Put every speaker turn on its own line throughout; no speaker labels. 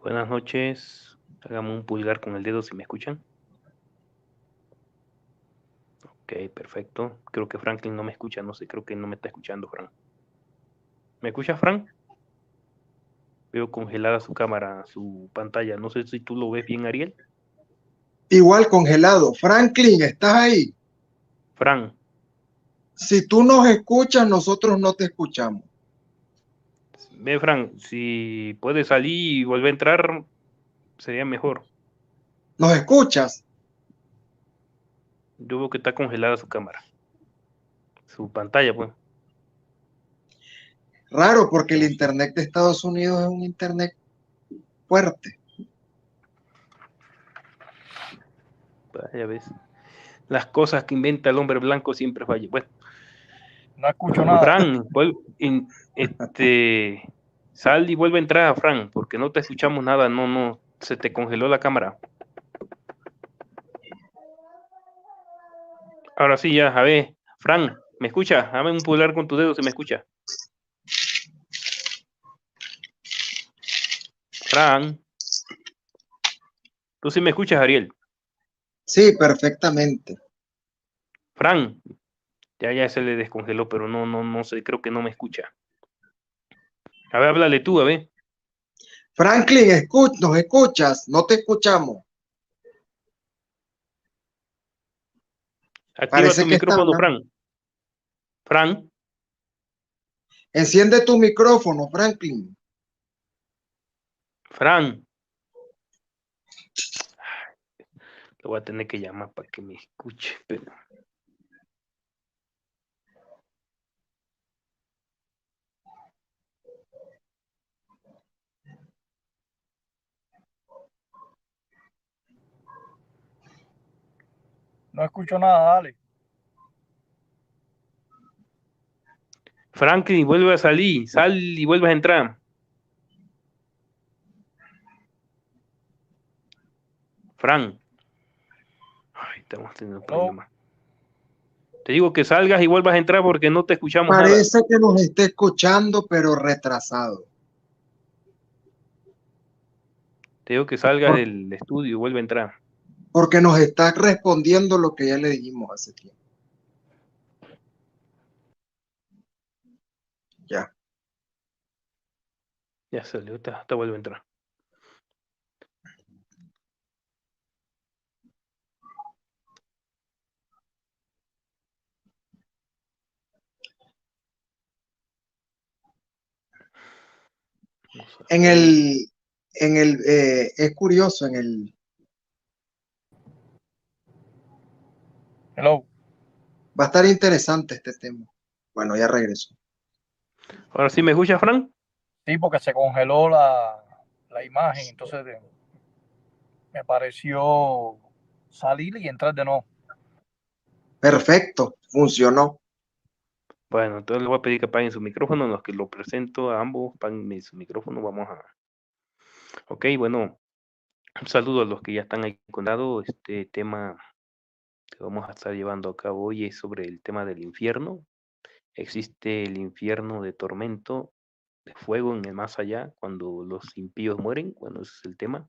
Buenas noches. Hagamos un pulgar con el dedo si me escuchan. Ok, perfecto. Creo que Franklin no me escucha, no sé, creo que no me está escuchando, Frank. ¿Me escuchas, Frank? Veo congelada su cámara, su pantalla. No sé si tú lo ves bien, Ariel.
Igual congelado. Franklin, ¿estás ahí?
Frank,
Si tú nos escuchas, nosotros no te escuchamos.
ve, Frank, si puedes salir y volver a entrar, sería mejor.
¿Nos escuchas?
Yo veo que está congelada su cámara, su pantalla, pues.
Raro, porque el
No sé.
internet de Estados Unidos es un internet fuerte.
Ya ves. Las cosas que inventa el hombre blanco siempre fallan. Bueno,
No escucho nada.
Frank, sal y vuelve a entrar, Frank, porque no te escuchamos nada, no, se te congeló la cámara. Ahora sí, ya, a ver, Frank, ¿me escucha? Dame un pulgar con tu dedo si me escucha. Frank, tú sí me escuchas, Ariel.
Sí, perfectamente.
Frank, ya se le descongeló, pero no sé, creo que no me escucha. A ver, háblale tú, a ver.
Franklin, ¿nos escuchas? No te escuchamos.
Activa tu
Parece que está
micrófono,
hablando.
Frank. Frank,
Enciende tu micrófono, Franklin.
Frank. Lo voy a tener que llamar para que me escuche, pero...
No escucho nada, dale.
Franklin, vuelve a salir, sal y vuelves a entrar. Frank. Ay, estamos teniendo
Hello.
problemas. Te digo que salgas y vuelvas a entrar porque no te escuchamos nada.
Parece que nos está escuchando, pero retrasado.
Te digo que salgas
Por-
del estudio y vuelve a entrar.
Porque nos está respondiendo lo que ya le dijimos hace tiempo. Ya.
Ya salió, te vuelve a entrar. Vamos a
En
ver.
es curioso, en el,
Hello.
va a estar interesante este tema. Bueno, ya regresó.
Ahora sí me escucha, Frank.
Sí, porque se congeló la imagen, entonces me pareció salir y entrar de nuevo.
Perfecto, funcionó.
Bueno, entonces le voy a pedir que apaguen su micrófono. En los que lo presento a ambos, apaguen su micrófono. Vamos a. Ok, bueno, un saludo a los que ya están ahí conectados. Este tema que vamos a estar llevando a cabo hoy es sobre el tema del infierno. Existe el infierno de tormento, de fuego en el más allá, cuando los impíos mueren. Bueno, ese es el tema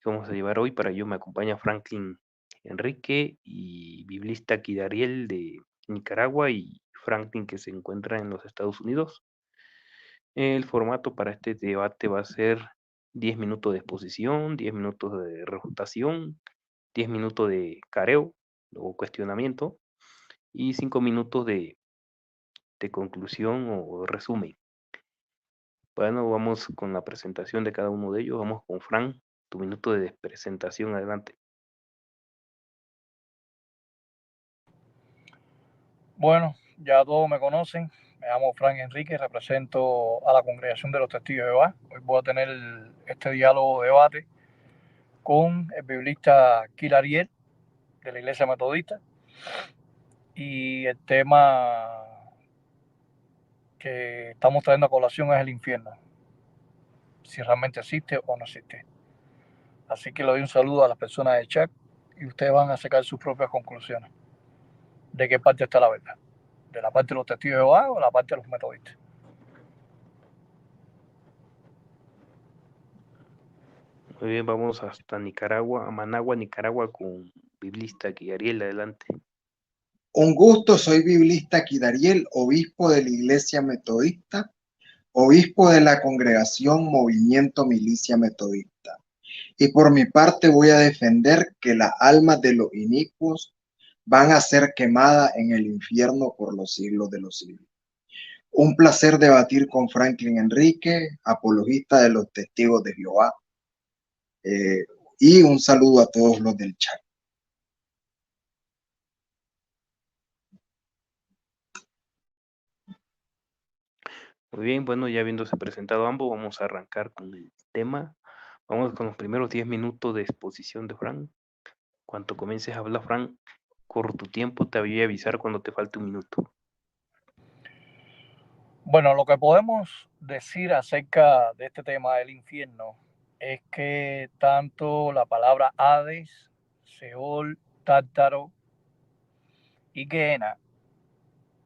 que vamos a llevar hoy. Para ello me acompaña Franklin Enrique y biblista Kidariel de Nicaragua y Franklin que se encuentra en los Estados Unidos. El formato para este debate va a ser 10 minutos de exposición, 10 minutos de refutación, 10 minutos de careo o cuestionamiento y 5 minutos de conclusión o resumen. Bueno, vamos con la presentación de cada uno de ellos. Vamos con Frank, tu minuto de presentación, adelante.
Bueno, ya todos me conocen. Me llamo Frank Enrique, represento a la Congregación de los Testigos de Jehová. Hoy voy a tener este diálogo debate con el biblista Kilariel de la Iglesia Metodista. Y el tema que estamos trayendo a colación es el infierno, si realmente existe o no existe. Así que le doy un saludo a las personas de chat y ustedes van a sacar sus propias conclusiones de qué parte está la verdad, de la parte de los testigos de Jehová o la parte de los metodistas.
Muy bien, vamos hasta Nicaragua, a Managua, Nicaragua, con biblista aquí. Ariel, adelante.
Un gusto, soy biblista Kidariel, obispo de la Iglesia Metodista, obispo de la Congregación Movimiento Milicia Metodista. Y por mi parte voy a defender que las almas de los inicuos van a ser quemadas en el infierno por los siglos de los siglos. Un placer debatir con Franklin Enrique, apologista de los testigos de Jehová. Y un saludo a todos los del chat.
Muy bien, bueno, ya habiéndose presentado ambos, vamos a arrancar con el tema. Vamos con los primeros 10 minutos de exposición de Fran. Cuando comiences a hablar, Fran, corro tu tiempo, te voy a avisar cuando te falte un minuto.
Bueno, lo que podemos decir acerca de este tema del infierno es que tanto la palabra Hades, Seol, Tártaro y Gehenna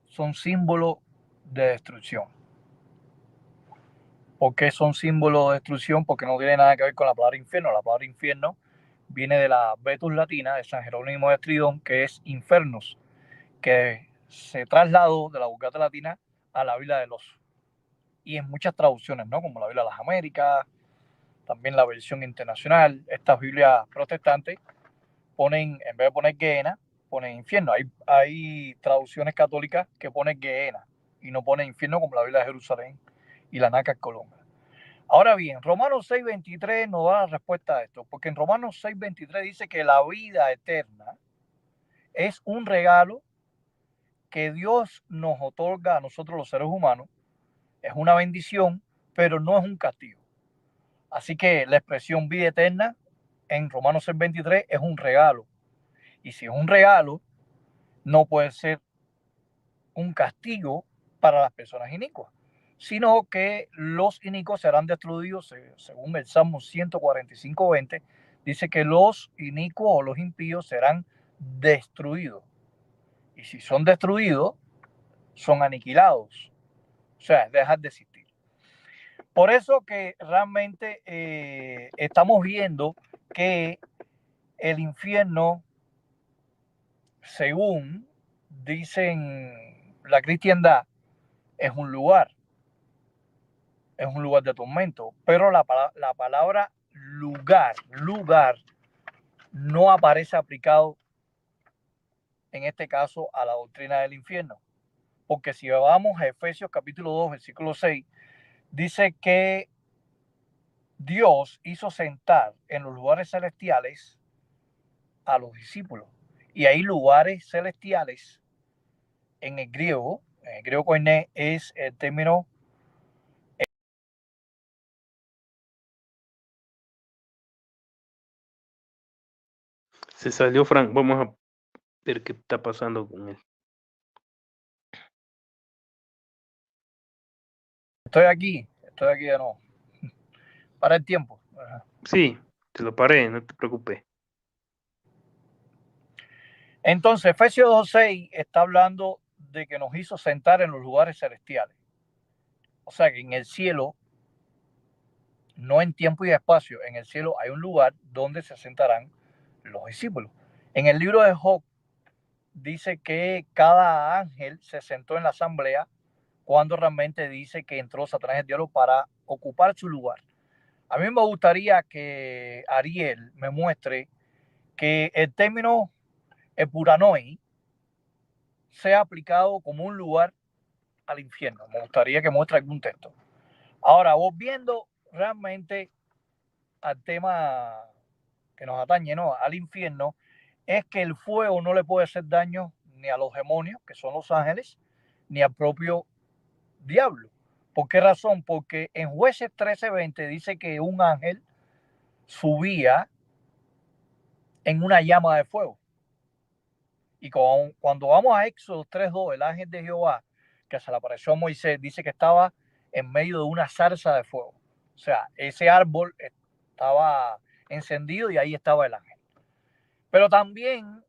son símbolos de destrucción. ¿Por qué son símbolos de destrucción? Porque no tiene nada que ver con la palabra infierno. La palabra infierno viene de la Vetus latina de San Jerónimo de Estridón, que es infernus, que se trasladó de la Vulgata latina a la Biblia de los. Y en muchas traducciones, ¿no? Como la Biblia de las Américas, también la versión internacional. Estas Biblias protestantes ponen, en vez de poner Gehenna, ponen infierno. Hay traducciones católicas que ponen Gehenna y no ponen infierno, como la Biblia de Jerusalén y la Nácar Colomba. Ahora bien, Romanos 6:23 nos da la respuesta a esto, porque en Romanos 6:23 dice que la vida eterna es un regalo que Dios nos otorga a nosotros los seres humanos, es una bendición, pero no es un castigo. Así que la expresión vida eterna en Romanos 6:23 es un regalo. Y si es un regalo, no puede ser un castigo para las personas inicuas, sino que los inicuos serán destruidos, según el Salmo 145:20, dice que los inicuos o los impíos serán destruidos. Y si son destruidos, son aniquilados. O sea, dejar de existir. Por eso que realmente estamos viendo que el infierno, según dicen la cristiandad, es un lugar de tormento, pero la palabra lugar no aparece aplicado en este caso a la doctrina del infierno, porque si vamos a Efesios capítulo 2 versículo 6, dice que Dios hizo sentar en los lugares celestiales a los discípulos, y hay lugares celestiales en el griego koiné es el término.
Se salió Fran, vamos a ver qué está pasando con él.
Estoy aquí de nuevo. Para el tiempo.
Sí, te lo paré, no te preocupes.
Entonces, Efesios 2:6 está hablando de que nos hizo sentar en los lugares celestiales. O sea que en el cielo, no en tiempo y espacio, en el cielo hay un lugar donde se sentarán los discípulos. En el libro de Job dice que cada ángel se sentó en la asamblea cuando realmente dice que entró Satanás el diablo para ocupar su lugar. A mí me gustaría que Ariel me muestre que el término epuranoi sea aplicado como un lugar al infierno. Me gustaría que muestre algún texto. Ahora, volviendo realmente al tema que nos atañe, ¿no? Al infierno, es que el fuego no le puede hacer daño ni a los demonios, que son los ángeles, ni al propio diablo. ¿Por qué razón? Porque en Jueces 13:20 dice que un ángel subía en una llama de fuego. Y cuando vamos a Éxodo 3:2, el ángel de Jehová, que se le apareció a Moisés, dice que estaba en medio de una zarza de fuego. O sea, ese árbol estaba encendido y ahí estaba el ángel. Pero también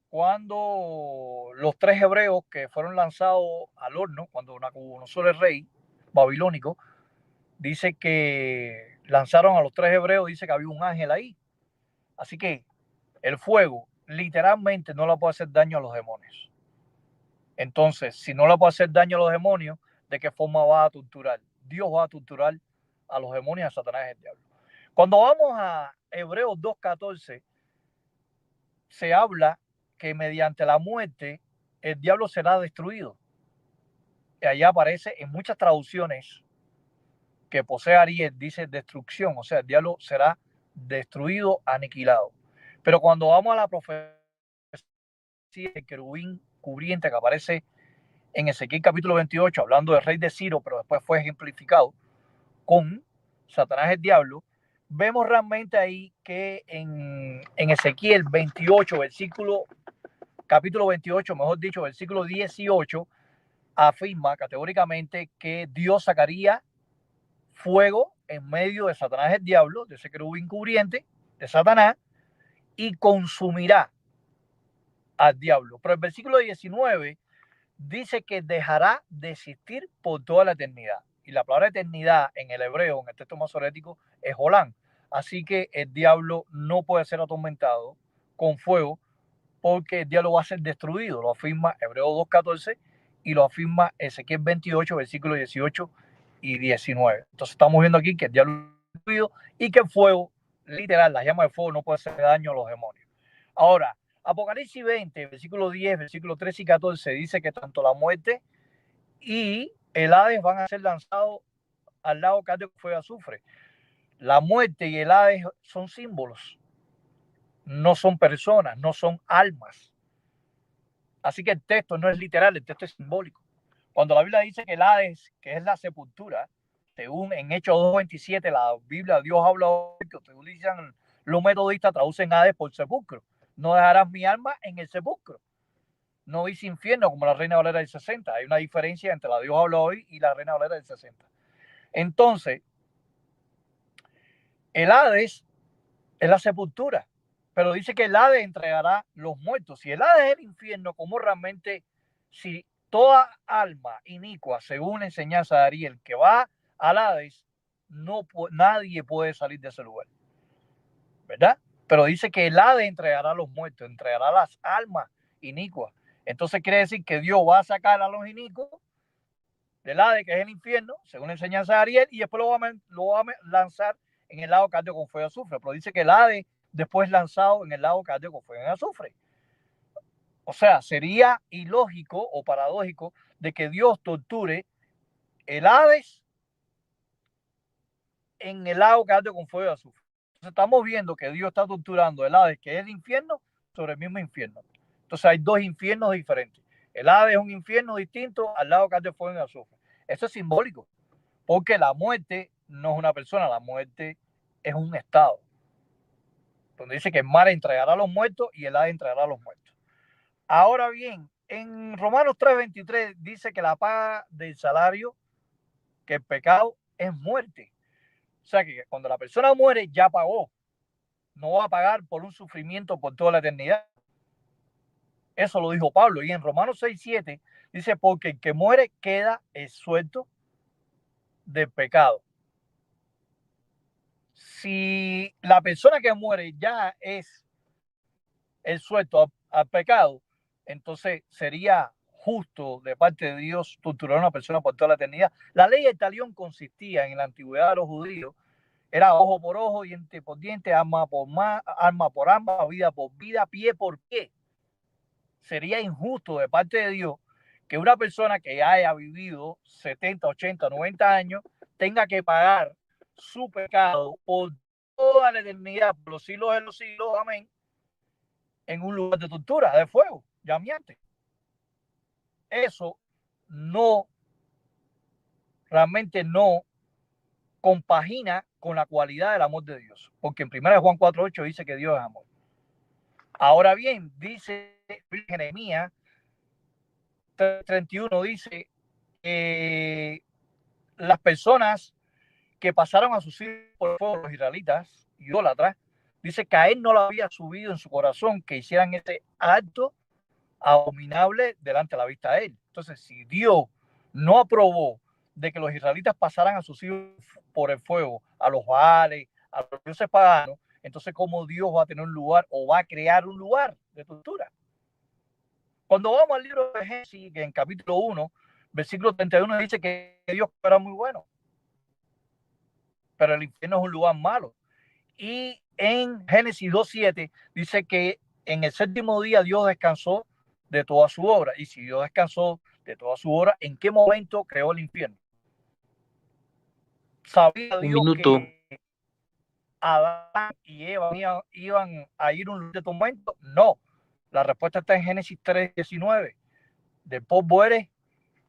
cuando los 3 hebreos que fueron lanzados al horno, cuando Nabucodonosor el rey babilónico, dice que lanzaron a los 3 hebreos, dice que había un ángel ahí. Así que el fuego literalmente no le puede hacer daño a los demonios. Entonces, si no le puede hacer daño a los demonios, ¿de qué forma va a torturar? Dios va a torturar a los demonios, a Satanás y al diablo. Cuando vamos a Hebreos 2:14, se habla que mediante la muerte el diablo será destruido. Y allá aparece en muchas traducciones que posee Ariel, dice destrucción, o sea, el diablo será destruido, aniquilado. Pero cuando vamos a la profecía del querubín cubriente que aparece en Ezequiel capítulo 28, hablando del rey de Ciro, pero después fue ejemplificado con Satanás el diablo, vemos realmente ahí que en Ezequiel 28, capítulo 28, mejor dicho, versículo 18, afirma categóricamente que Dios sacaría fuego en medio de Satanás el diablo, de ese querubín cubriente de Satanás, y consumirá al diablo. Pero el versículo 19 dice que dejará de existir por toda la eternidad. Y la palabra eternidad en el hebreo, en el texto masorético, es Olán. Así que el diablo no puede ser atormentado con fuego porque el diablo va a ser destruido. Lo afirma Hebreos 2:14 y lo afirma Ezequiel 28, versículos 18 y 19. Entonces estamos viendo aquí que el diablo es destruido y que el fuego, literal, la llama de fuego no puede hacer daño a los demonios. Ahora, Apocalipsis 20, versículo 10, versículo 13 y 14 dice que tanto la muerte y el Hades van a ser lanzados al lago que arde con fuego y azufre. La muerte y el Hades son símbolos, no son personas, no son almas. Así que el texto no es literal, el texto es simbólico. Cuando la Biblia dice que el Hades, que es la sepultura, según en Hechos 2:27, la Biblia, Dios habla, que utilizan los metodistas, traducen Hades por sepulcro. No dejarás mi alma en el sepulcro. No dice infierno como la Reina Valera del 60. Hay una diferencia entre la Dios habla hoy y la Reina Valera del 60. Entonces, el Hades es la sepultura, pero dice que el Hades entregará los muertos. Si el Hades es el infierno, ¿cómo realmente, si toda alma inicua, según la enseñanza de Ariel, que va al Hades, nadie puede salir de ese lugar, ¿verdad? Pero dice que el Hades entregará los muertos, entregará las almas inicuas. Entonces quiere decir que Dios va a sacar a los inicuos del Hades, que es el infierno, según la enseñanza de Ariel, y después lo va a lanzar en el lago que arde con fuego y azufre. Pero dice que el Hades después lanzado en el lago que arde con fuego y azufre. O sea, sería ilógico o paradójico de que Dios torture el Hades en el lago que arde con fuego y azufre. Entonces estamos viendo que Dios está torturando el Hades, que es el infierno, sobre el mismo infierno. Entonces hay dos infiernos diferentes. El Hades es un infierno distinto al lago que arde fuego y azufre. Eso es simbólico, porque la muerte no es una persona, la muerte es un estado. Donde dice que el mar entregará a los muertos y el Hades entregará a los muertos. Ahora bien, en Romanos 3:23 dice que la paga del salario, que el pecado es muerte. O sea que cuando la persona muere ya pagó. No va a pagar por un sufrimiento por toda la eternidad. Eso lo dijo Pablo. Y en Romanos 6:7 dice, porque el que muere queda suelto del pecado. Si la persona que muere ya es el suelto al pecado, entonces sería justo de parte de Dios torturar a una persona por toda la eternidad. La ley del talión consistía en la antigüedad de los judíos, era ojo por ojo, diente por diente, arma por arma, vida por vida, pie por pie. Sería injusto de parte de Dios que una persona que haya vivido 70, 80, 90 años tenga que pagar su pecado por toda la eternidad, por los siglos de los siglos, amén, en un lugar de tortura, de fuego, llameante. Eso no, realmente no compagina con la cualidad del amor de Dios, porque en 1 Juan 4:8 dice que Dios es amor. Ahora bien, dice Jeremías 31, dice que las personas que pasaron a sus hijos por fuego, los israelitas, idólatras, dice que a él no lo había subido en su corazón que hicieran ese acto abominable delante de la vista de él. Entonces, si Dios no aprobó de que los israelitas pasaran a sus hijos por el fuego, a los Baales, a los dioses paganos, entonces cómo Dios va a tener un lugar o va a crear un lugar de tortura. Cuando vamos al libro de Génesis, que en capítulo 1, versículo 31 dice que Dios era muy bueno, pero el infierno es un lugar malo. Y en Génesis 2:7 dice que en el séptimo día Dios descansó de toda su obra. Y si Dios descansó de toda su obra, ¿en qué momento creó el infierno? ¿Sabía Dios que Adán y Eva iban a ir a un lugar de tormento? No. La respuesta está en Génesis 3:19. De polvo eres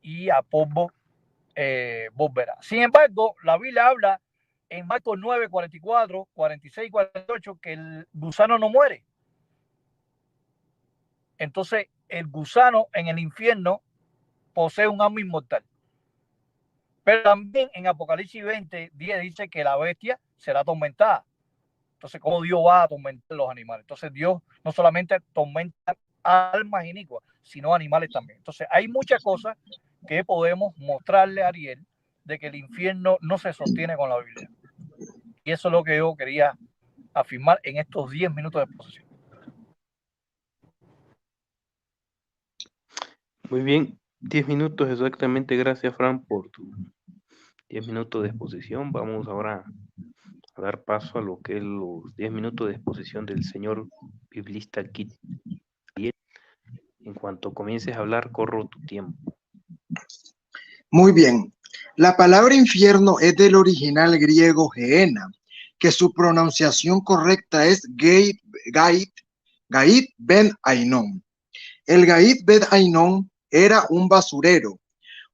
y a polvo volverás. Sin embargo, la Biblia habla en Marcos 9:44, 46 y 48 que el gusano no muere. Entonces, el gusano en el infierno posee un alma inmortal. Pero también en Apocalipsis 20:10 dice que la bestia será atormentada. Entonces, ¿cómo Dios va a atormentar los animales? Entonces, Dios no solamente atormenta almas inicuas, sino animales también. Entonces, hay muchas cosas que podemos mostrarle a Ariel de que el infierno no se sostiene con la Biblia. Y eso es lo que yo quería afirmar en estos 10 minutos de exposición.
Muy bien, 10 minutos exactamente. Gracias, Fran, por tu 10 minutos de exposición. Vamos ahora a dar paso a lo que es los 10 minutos de exposición del señor biblista Kit. En cuanto comiences a hablar, corro tu tiempo.
Muy bien. La palabra infierno es del original griego Gehenna, que su pronunciación correcta es Gait Ben Ainon. El Gait Ben Ainon era un basurero,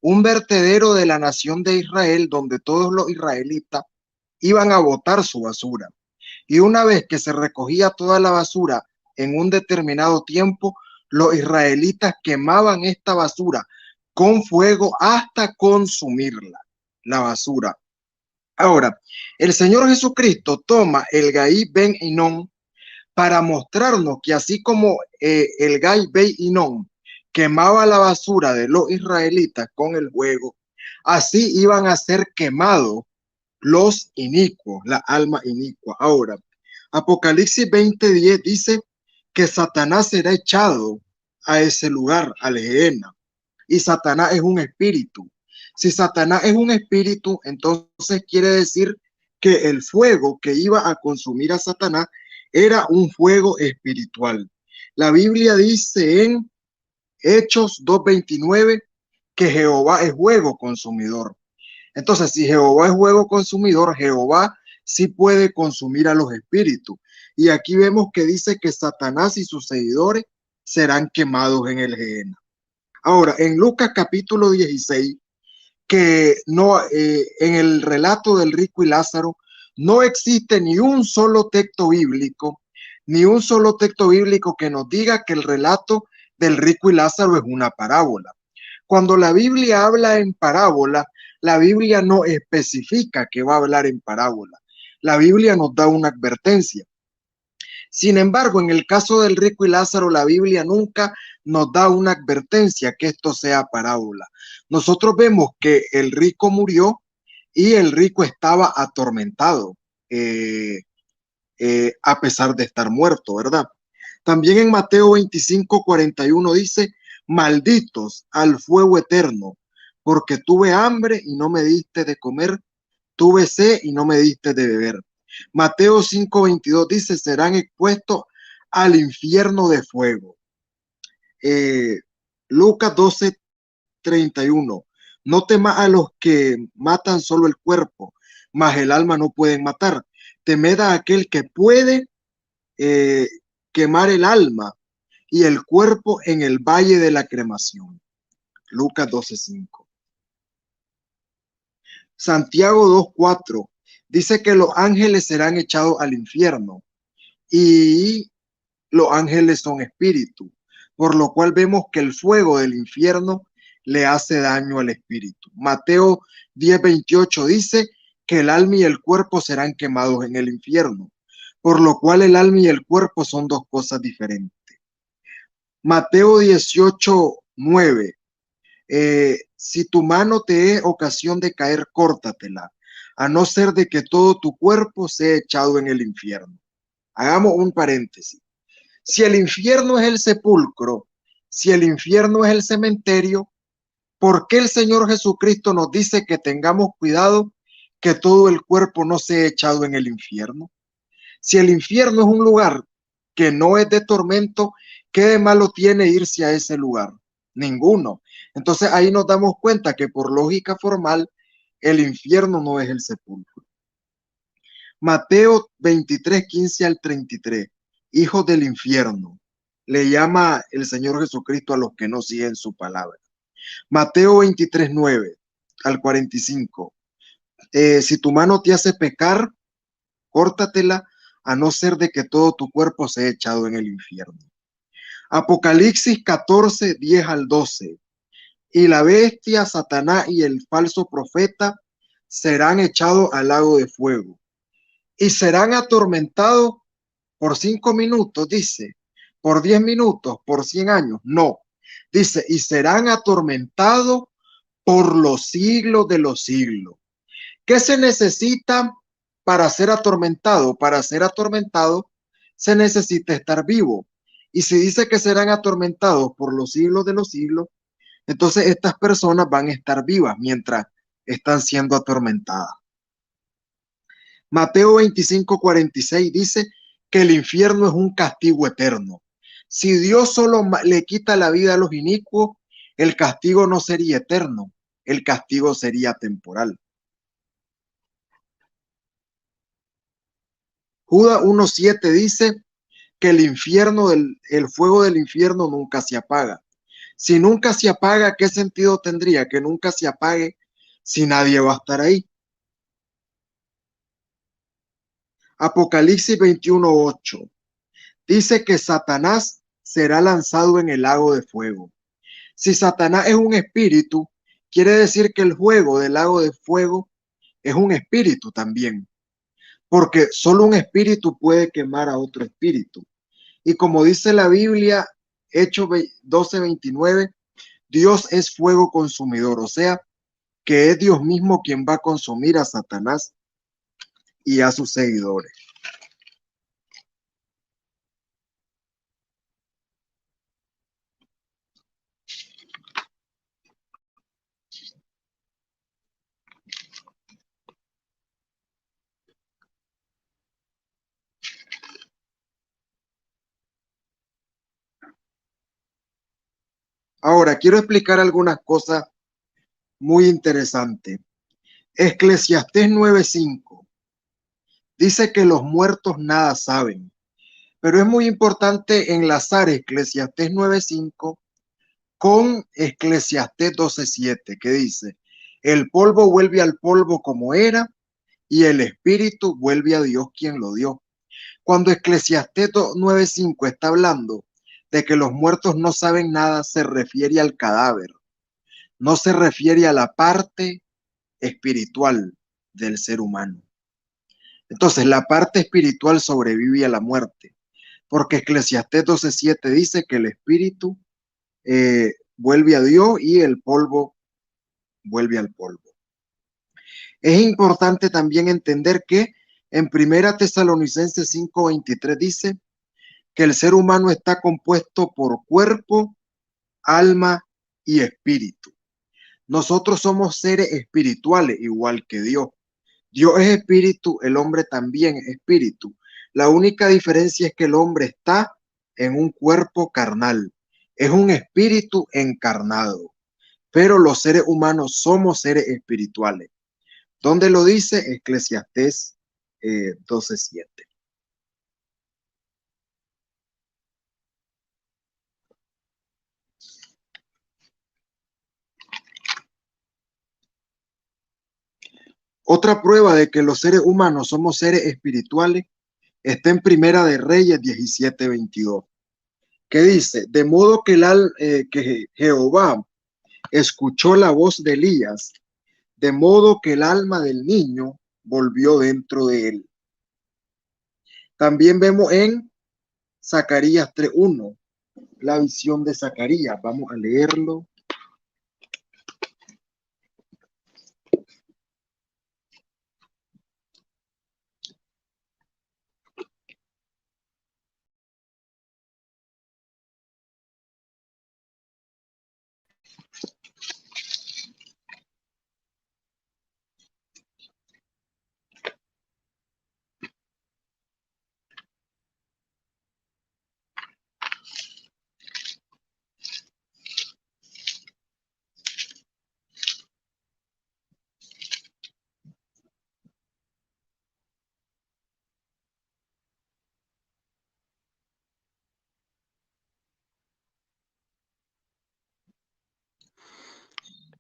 un vertedero de la nación de Israel donde todos los israelitas iban a botar su basura. Y una vez que se recogía toda la basura en un determinado tiempo, los israelitas quemaban esta basura con fuego hasta consumirla, la basura. Ahora, el Señor Jesucristo toma el Gai Ben Hinnom para mostrarnos que así como el Gai Ben Hinnom quemaba la basura de los israelitas con el fuego, así iban a ser quemados los inicuos, la alma inicua. Ahora, Apocalipsis 20:10 dice que Satanás será echado a ese lugar, al Gehenna. Y Satanás es un espíritu. Si Satanás es un espíritu, entonces quiere decir que el fuego que iba a consumir a Satanás era un fuego espiritual. La Biblia dice en Hechos 2:29 que Jehová es fuego consumidor. Entonces, si Jehová es fuego consumidor, Jehová sí puede consumir a los espíritus. Y aquí vemos que dice que Satanás y sus seguidores serán quemados en el Gehenna. Ahora, en Lucas capítulo 16, que no, en el relato del rico y Lázaro, no existe ni un solo texto bíblico, que nos diga que el relato del rico y Lázaro es una parábola. Cuando la Biblia habla en parábola, la Biblia no especifica que va a hablar en parábola. La Biblia nos da una advertencia. Sin embargo, en el caso del rico y Lázaro, la Biblia nunca nos da una advertencia que esto sea parábola. Nosotros vemos que el rico murió y el rico estaba atormentado a pesar de estar muerto, ¿verdad? También en Mateo 25:41 dice, malditos al fuego eterno, porque tuve hambre y no me diste de comer, tuve sed y no me diste de beber. Mateo 5:22 dice, serán expuestos al infierno de fuego. Lucas 12:31, no temas a los que matan solo el cuerpo, mas el alma no pueden matar. Temed a aquel que puede quemar el alma y el cuerpo en el valle de la cremación. Lucas 12:5. Santiago 2:4 dice que los ángeles serán echados al infierno y los ángeles son espíritu, por lo cual vemos que el fuego del infierno le hace daño al espíritu. Mateo 10:28 dice que el alma y el cuerpo serán quemados en el infierno, por lo cual el alma y el cuerpo son dos cosas diferentes. Mateo 18:9 Si tu mano te es ocasión de caer, córtatela, a no ser de que todo tu cuerpo sea echado en el infierno. Hagamos un paréntesis. Si el infierno es el sepulcro, si el infierno es el cementerio, ¿por qué el Señor Jesucristo nos dice que tengamos cuidado que todo el cuerpo no sea echado en el infierno? Si el infierno es un lugar que no es de tormento, ¿qué de malo tiene irse a ese lugar? Ninguno. Entonces ahí nos damos cuenta que por lógica formal, el infierno no es el sepulcro. Mateo 23, 15 al 33, hijos del infierno, le llama el Señor Jesucristo a los que no siguen su palabra. Mateo 23, 9 al 45, si tu mano te hace pecar, córtatela, a no ser de que todo tu cuerpo sea echado en el infierno. Apocalipsis 14, 10 al 12, y la bestia, Satanás y el falso profeta serán echados al lago de fuego y serán atormentados por 5 minutos, dice, por 10 minutos, por 100 años. No, dice, y serán atormentados por los siglos de los siglos. ¿Qué se necesita para ser atormentado? Para ser atormentado se necesita estar vivo. Y si dice que serán atormentados por los siglos de los siglos, entonces estas personas van a estar vivas mientras están siendo atormentadas. Mateo 25, 46 dice que el infierno es un castigo eterno. Si Dios solo le quita la vida a los inicuos, el castigo no sería eterno, el castigo sería temporal. Judas 1:7 dice que el infierno, el fuego del infierno nunca se apaga. Si nunca se apaga, ¿qué sentido tendría que nunca se apague si nadie va a estar ahí? Apocalipsis 21:8 dice que Satanás será lanzado en el lago de fuego. Si Satanás es un espíritu, quiere decir que el fuego del lago de fuego es un espíritu también, porque solo un espíritu puede quemar a otro espíritu. Y como dice la Biblia, Hechos 12:29, Dios es fuego consumidor, o sea, que es Dios mismo quien va a consumir a Satanás y a sus seguidores. Ahora, quiero explicar algunas cosas muy interesantes. Eclesiastés 9:5 dice que los muertos nada saben, pero es muy importante enlazar Eclesiastés 9:5 con Eclesiastés 12:7, que dice, el polvo vuelve al polvo como era y el espíritu vuelve a Dios quien lo dio. Cuando Eclesiastés 9:5 está hablando de que los muertos no saben nada, se refiere al cadáver, no se refiere a la parte espiritual del ser humano. Entonces, la parte espiritual sobrevive a la muerte, porque Eclesiastés 12:7 dice que el espíritu vuelve a Dios y el polvo vuelve al polvo. Es importante también entender que en Primera Tesalonicenses 5:23 dice que el ser humano está compuesto por cuerpo, alma y espíritu. Nosotros somos seres espirituales igual que Dios. Dios es espíritu, el hombre también es espíritu. La única diferencia es que el hombre está en un cuerpo carnal, es un espíritu encarnado, pero los seres humanos somos seres espirituales. ¿Dónde lo dice? Eclesiastés 12:7. Otra prueba de que los seres humanos somos seres espirituales está en Primera de Reyes 17:22, que dice, de modo que, que Jehová escuchó la voz de Elías, de modo que el alma del niño volvió dentro de él. También vemos en Zacarías 3:1, la visión de Zacarías. Vamos a leerlo.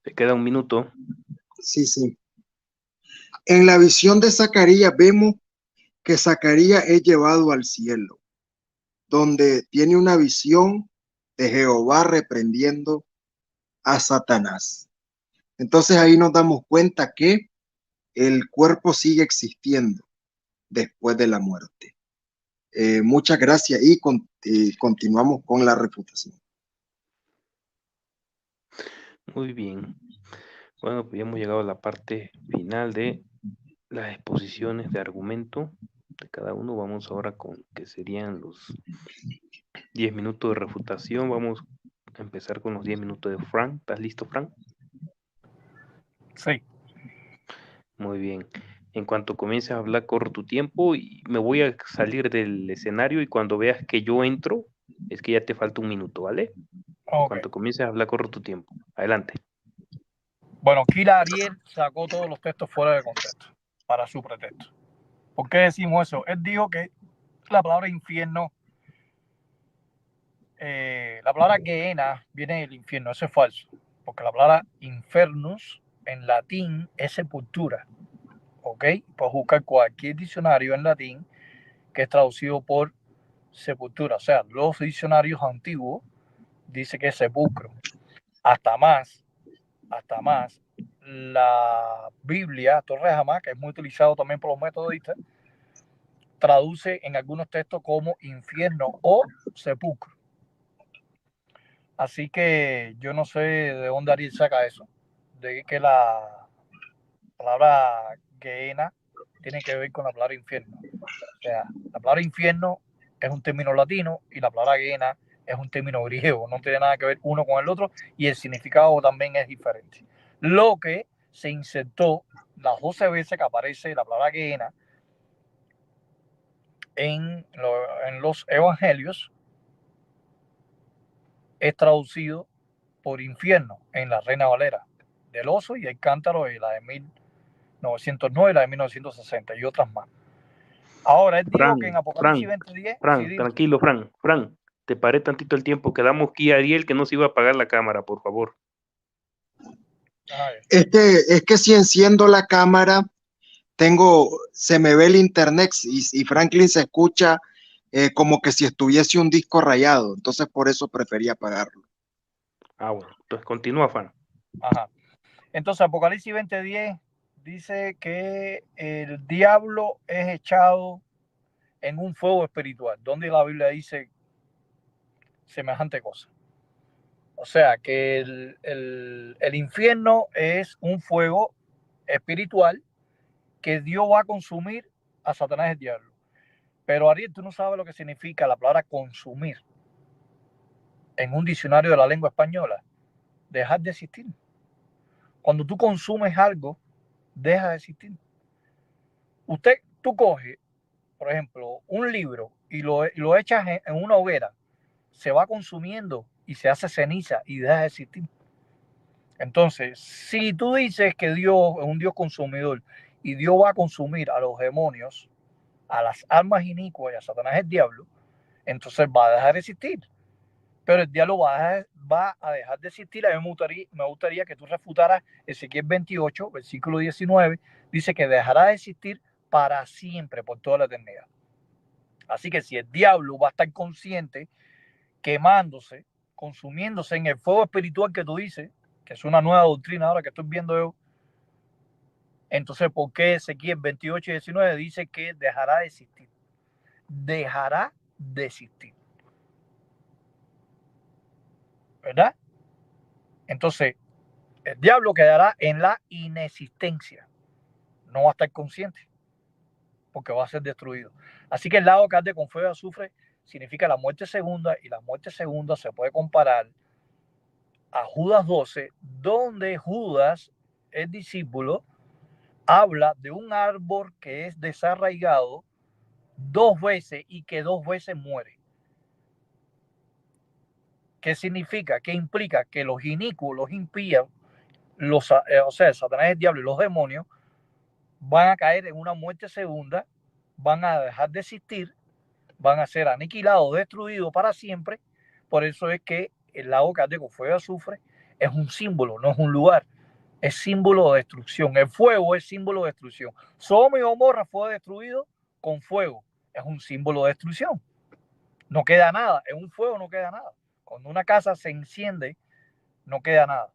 Te queda un minuto.
Sí, sí. En la visión de Zacarías vemos que Zacarías es llevado al cielo, donde tiene una visión de Jehová reprendiendo a Satanás. Entonces ahí nos damos cuenta que el cuerpo sigue existiendo después de la muerte. Muchas gracias y continuamos con la refutación.
Muy bien. Bueno, pues ya hemos llegado a la parte final de las exposiciones de argumento de cada uno. Vamos ahora con que serían los 10 minutos de refutación. Vamos a empezar con los 10 minutos de Frank. ¿Estás listo, Frank?
Sí.
Muy bien. En cuanto comiences a hablar, corro tu tiempo y me voy a salir del escenario y cuando veas que yo entro, es que ya te falta un minuto, ¿vale? En
Ok.
cuanto comiences a hablar, corro tu tiempo. Adelante.
Bueno, Kila Ariel sacó todos los textos fuera de contexto para su pretexto. ¿Por qué decimos eso? Él dijo que la palabra infierno, la palabra Gehenna viene del infierno. Eso es falso, porque la palabra infernus en latín es sepultura. ¿Ok? Puedes buscar cualquier diccionario en latín que es traducido por sepultura. O sea, los diccionarios antiguos dicen que es sepulcro. Hasta más, la Biblia, Torres Jamás, que es muy utilizado también por los metodistas, traduce en algunos textos como infierno o sepulcro. Así que yo no sé de dónde Ariel saca eso, de que la palabra Gehenna tiene que ver con la palabra infierno. O sea, la palabra infierno es un término latino y la palabra Gehenna es un término griego. No tiene nada que ver uno con el otro y el significado también es diferente. Lo que se insertó las 12 veces que aparece la palabra Gehenna en los evangelios es traducido por infierno en la Reina Valera del Oso y el Cántaro y la de 1909 y la de 1960 y otras más. Ahora, él dijo que en Apocalipsis 20:10...
Frank, tranquilo, Frank, te paré tantito el tiempo, quedamos aquí a Ariel que no se iba a apagar la cámara, por favor.
Es que si enciendo la cámara, se me ve el internet y Franklin se escucha como que si estuviese un disco rayado, entonces por eso preferí apagarlo.
Ah, bueno, entonces continúa, Frank.
Ajá. Entonces, Apocalipsis 20:10 dice que el diablo es echado en un fuego espiritual, donde la Biblia dice semejante cosa. O sea, que el infierno es un fuego espiritual que Dios va a consumir a Satanás el diablo. Pero Ariel, tú no sabes lo que significa la palabra consumir en un diccionario de la lengua española. Dejar de existir. Cuando tú consumes algo, deja de existir. Tú coges, por ejemplo, un libro y lo echas en una hoguera, se va consumiendo y se hace ceniza y deja de existir. Entonces, si tú dices que Dios es un Dios consumidor y Dios va a consumir a los demonios, a las almas inicuas y a Satanás el diablo, entonces va a dejar de existir. Pero el diablo va a dejar de existir. A mí me gustaría que tú refutaras Ezequiel 28, versículo 19, dice que dejará de existir para siempre, por toda la eternidad. Así que si el diablo va a estar consciente, quemándose, consumiéndose en el fuego espiritual que tú dices, que es una nueva doctrina ahora que estoy viendo yo, entonces, ¿por qué Ezequiel 28 y 19 dice que dejará de existir? Dejará de existir. ¿Verdad? Entonces, el diablo quedará en la inexistencia. No va a estar consciente porque va a ser destruido. Así que el lago que arde con fuego y azufre significa la muerte segunda, y la muerte segunda se puede comparar a Judas 12, donde Judas, el discípulo, habla de un árbol que es desarraigado 2 veces y que 2 veces muere. ¿Qué significa? ¿Qué implica? Que los inicuos, los impíos, o sea, Satanás, el diablo y los demonios van a caer en una muerte segunda, van a dejar de existir, van a ser aniquilados, destruidos para siempre. Por eso es que el lago que arde con fuego y azufre es un símbolo, no es un lugar. es símbolo de destrucción. El fuego es símbolo de destrucción. Sodoma y Gomorra fue destruido con fuego. Es un símbolo de destrucción. No queda nada. En un fuego no queda nada. Cuando una casa se enciende, no queda nada.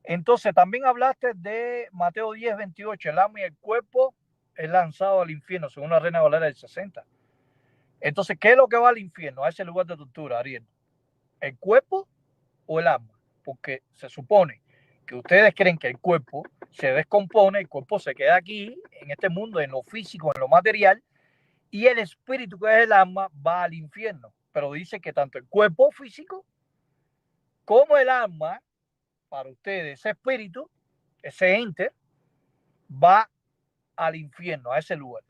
Entonces, también hablaste de Mateo 10, 28. El alma y el cuerpo es lanzado al infierno, según la Reina Valera del 60. Entonces, ¿qué es lo que va al infierno, a ese lugar de tortura, Ariel? ¿El cuerpo o el alma? Porque se supone que ustedes creen que el cuerpo se descompone, el cuerpo se queda aquí, en este mundo, en lo físico, en lo material, y el espíritu, que es el alma, va al infierno. Pero dice que tanto el cuerpo físico como el alma, para ustedes, ese espíritu, ese ente, va al infierno, a ese lugar.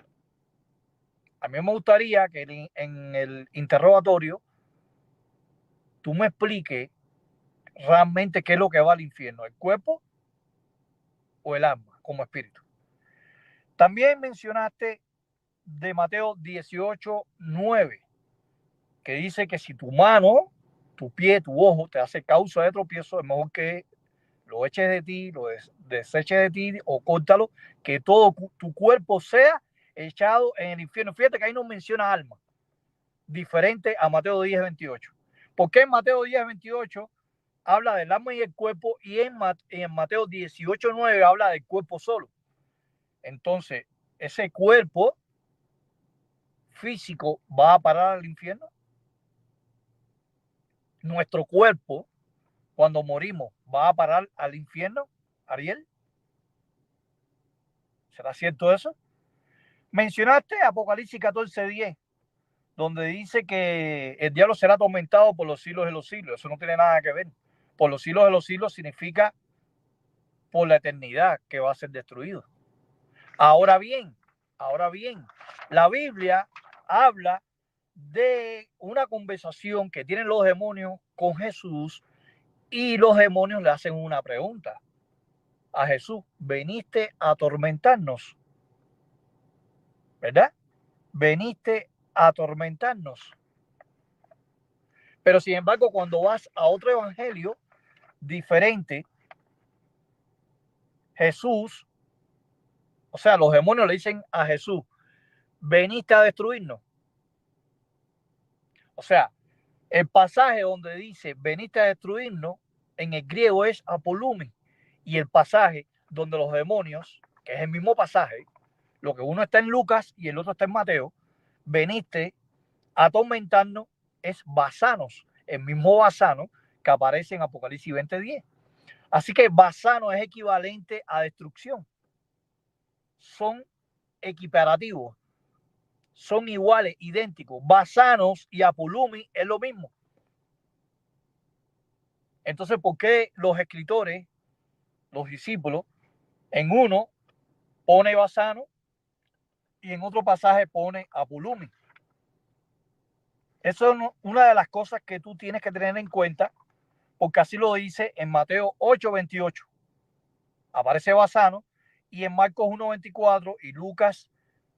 A mí me gustaría que en el interrogatorio tú me expliques realmente qué es lo que va al infierno, el cuerpo o el alma como espíritu. También mencionaste de Mateo 18, 9, que dice que si tu mano, tu pie, tu ojo te hace causa de tropiezo, es mejor que lo eches de ti, lo deseches de ti o córtalo, que todo tu cuerpo sea echado en el infierno. Fíjate que ahí no menciona alma, diferente a Mateo 10, 28. ¿Por qué en Mateo 10, 28 habla del alma y el cuerpo y en Mateo 18, 9 habla del cuerpo solo? Entonces, ese cuerpo físico va a parar al infierno. Nuestro cuerpo, cuando morimos, va a parar al infierno, Ariel. ¿Será cierto eso? Mencionaste Apocalipsis 14:10, donde dice que el diablo será atormentado por los siglos de los siglos. Eso no tiene nada que ver. Por los siglos de los siglos significa por la eternidad que va a ser destruido. Ahora bien, la Biblia habla de una conversación que tienen los demonios con Jesús y los demonios le hacen una pregunta a Jesús: veniste a atormentarnos, ¿verdad? Veniste a atormentarnos. Pero sin embargo, cuando vas a otro evangelio diferente, Jesús, o sea, los demonios le dicen a Jesús: veniste a destruirnos. O sea, el pasaje donde dice veniste a destruirnos, en el griego es apolumen. Y el pasaje donde los demonios, que es el mismo pasaje, lo que uno está en Lucas y el otro está en Mateo, veniste a atormentarnos, es basanos, el mismo basano que aparece en Apocalipsis 20:10. Así que basano es equivalente a destrucción. Son equiparativos, son iguales, idénticos. Basanos y apolumi es lo mismo. Entonces, ¿por qué los escritores, los discípulos, en uno pone basano y en otro pasaje pone apolumi? Eso es una de las cosas que tú tienes que tener en cuenta, porque así lo dice en Mateo 8:28. Aparece basano, y en Marcos 1:24 y Lucas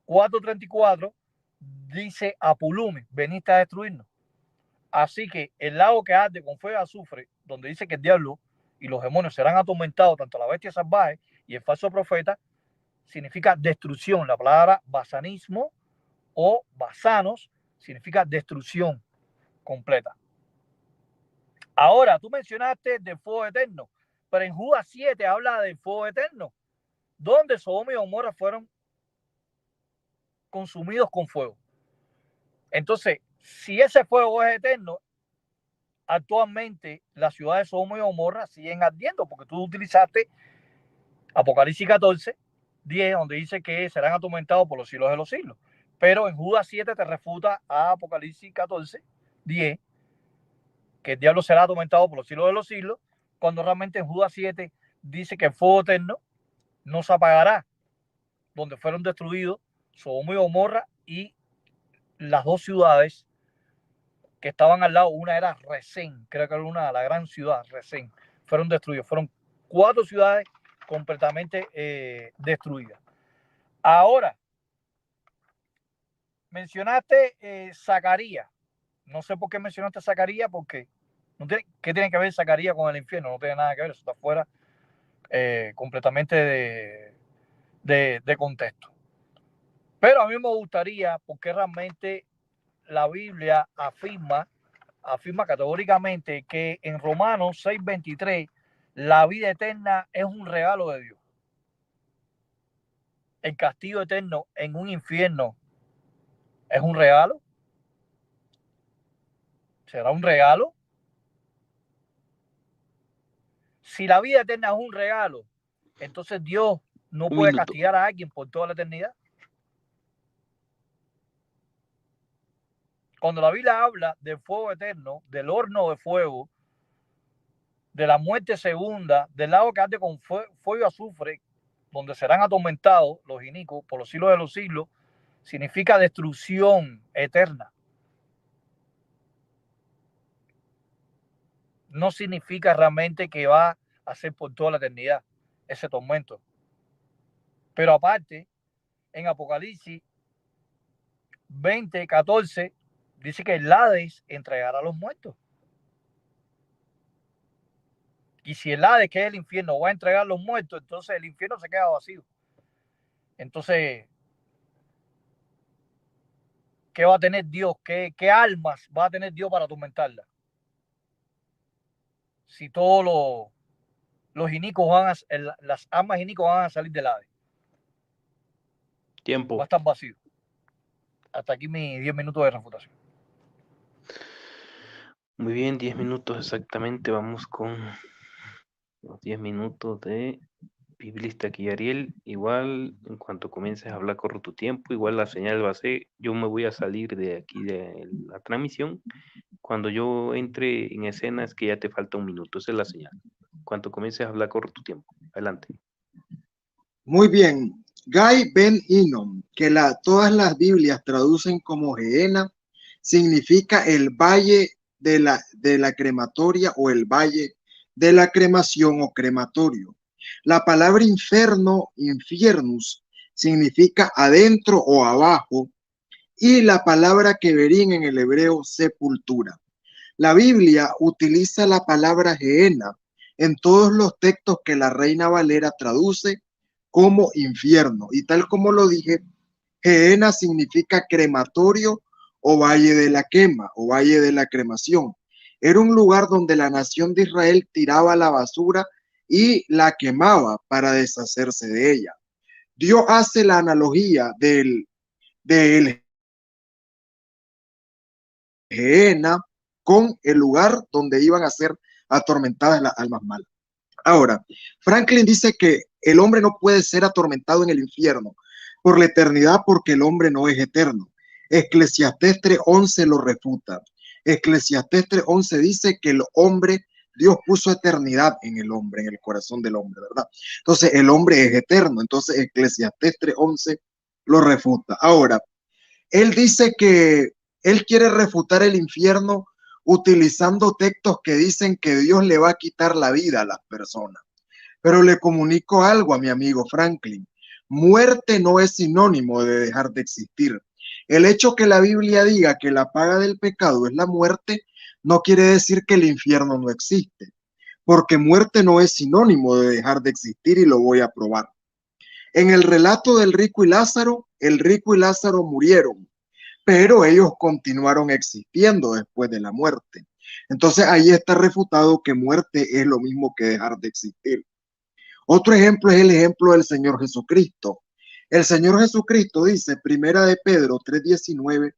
4:34 dice apolumi, veniste a destruirnos. Así que el lago que arde con fuego y azufre, donde dice que el diablo y los demonios serán atormentados, tanto la bestia salvaje y el falso profeta, significa destrucción. La palabra basanismo o basanos significa destrucción completa. Ahora, tú mencionaste del fuego eterno, pero en Judas 7 habla del fuego eterno, donde Sodoma y Gomorra fueron consumidos con fuego. Entonces, si ese fuego es eterno, actualmente las ciudades de Sodoma y Gomorra siguen ardiendo, porque tú utilizaste Apocalipsis 14:10, donde dice que serán atormentados por los siglos de los siglos. Pero en Judas 7 te refuta a Apocalipsis 14:10, que el diablo será atormentado por los siglos de los siglos, cuando realmente en Judas 7 dice que el fuego eterno no se apagará, donde fueron destruidos Sodoma y Gomorra y las dos ciudades que estaban al lado. Una era Resén, creo que era la gran ciudad, Resén, fueron destruidos. Fueron 4 ciudades completamente destruidas. Ahora, mencionaste Zacarías. No sé por qué mencionaste Zacarías, porque no tiene, ¿qué tiene que ver Zacarías con el infierno? No tiene nada que ver, eso está fuera completamente de contexto. Pero a mí me gustaría, porque realmente la Biblia afirma categóricamente que en Romanos 6:23 la vida eterna es un regalo de Dios. El castigo eterno en un infierno es un regalo. ¿Será un regalo? Si la vida eterna es un regalo, entonces Dios no puede castigar a alguien por toda la eternidad. Cuando la Biblia habla del fuego eterno, del horno de fuego, de la muerte segunda, del lago que arde con fuego y azufre, donde serán atormentados los inicuos por los siglos de los siglos, significa destrucción eterna. No significa realmente que va a ser por toda la eternidad ese tormento. Pero aparte, en Apocalipsis 20:14 dice que el Hades entregará a los muertos. Y si el Hades, que es el infierno, va a entregar a los muertos, entonces el infierno se queda vacío. Entonces, ¿qué va a tener Dios? ¿Qué almas va a tener Dios para atormentarla? Si todos los inicuos las almas inicuas van a salir del Hades.
Tiempo.
Va a estar vacío. Hasta aquí mis 10 minutos de refutación.
Muy bien, 10 minutos exactamente. Vamos con los 10 minutos de Biblista aquí, Ariel. Igual, en cuanto comiences a hablar, corre tu tiempo. Igual la señal va a ser, yo me voy a salir de aquí de la transmisión. Cuando yo entre en escena es que ya te falta un minuto. Esa es la señal. Cuando comiences a hablar, corre tu tiempo. Adelante.
Muy bien. Guy Ben Hinnom, que todas las Biblias traducen como Gehenna, significa el valle de la crematoria o el valle de la cremación o crematorio. La palabra inferno, infiernus, significa adentro o abajo, y la palabra keverín en el hebreo, sepultura. La Biblia utiliza la palabra Gehenna en todos los textos que la Reina Valera traduce como infierno. Y tal como lo dije, Gehenna significa crematorio o valle de la quema o valle de la cremación. Era un lugar donde la nación de Israel tiraba la basura y la quemaba para deshacerse de ella. Dios hace la analogía del Gehenna con el lugar donde iban a ser atormentadas las almas malas. Ahora, Franklin dice que el hombre no puede ser atormentado en el infierno por la eternidad porque el hombre no es eterno. Eclesiastés 3:11 lo refuta. Eclesiastés 3:11 dice que el hombre, Dios puso eternidad en el hombre, en el corazón del hombre, ¿verdad? Entonces el hombre es eterno. Entonces Eclesiastés 3:11 lo refuta. Ahora, él dice que él quiere refutar el infierno utilizando textos que dicen que Dios le va a quitar la vida a las personas. Pero le comunico algo a mi amigo Franklin. Muerte no es sinónimo de dejar de existir. El hecho que la Biblia diga que la paga del pecado es la muerte no quiere decir que el infierno no existe, porque muerte no es sinónimo de dejar de existir y lo voy a probar. En el relato del rico y Lázaro, el rico y Lázaro murieron, pero ellos continuaron existiendo después de la muerte. Entonces ahí está refutado que muerte es lo mismo que dejar de existir. Otro ejemplo es el ejemplo del Señor Jesucristo. El Señor Jesucristo dice, Primera de Pedro 3:19,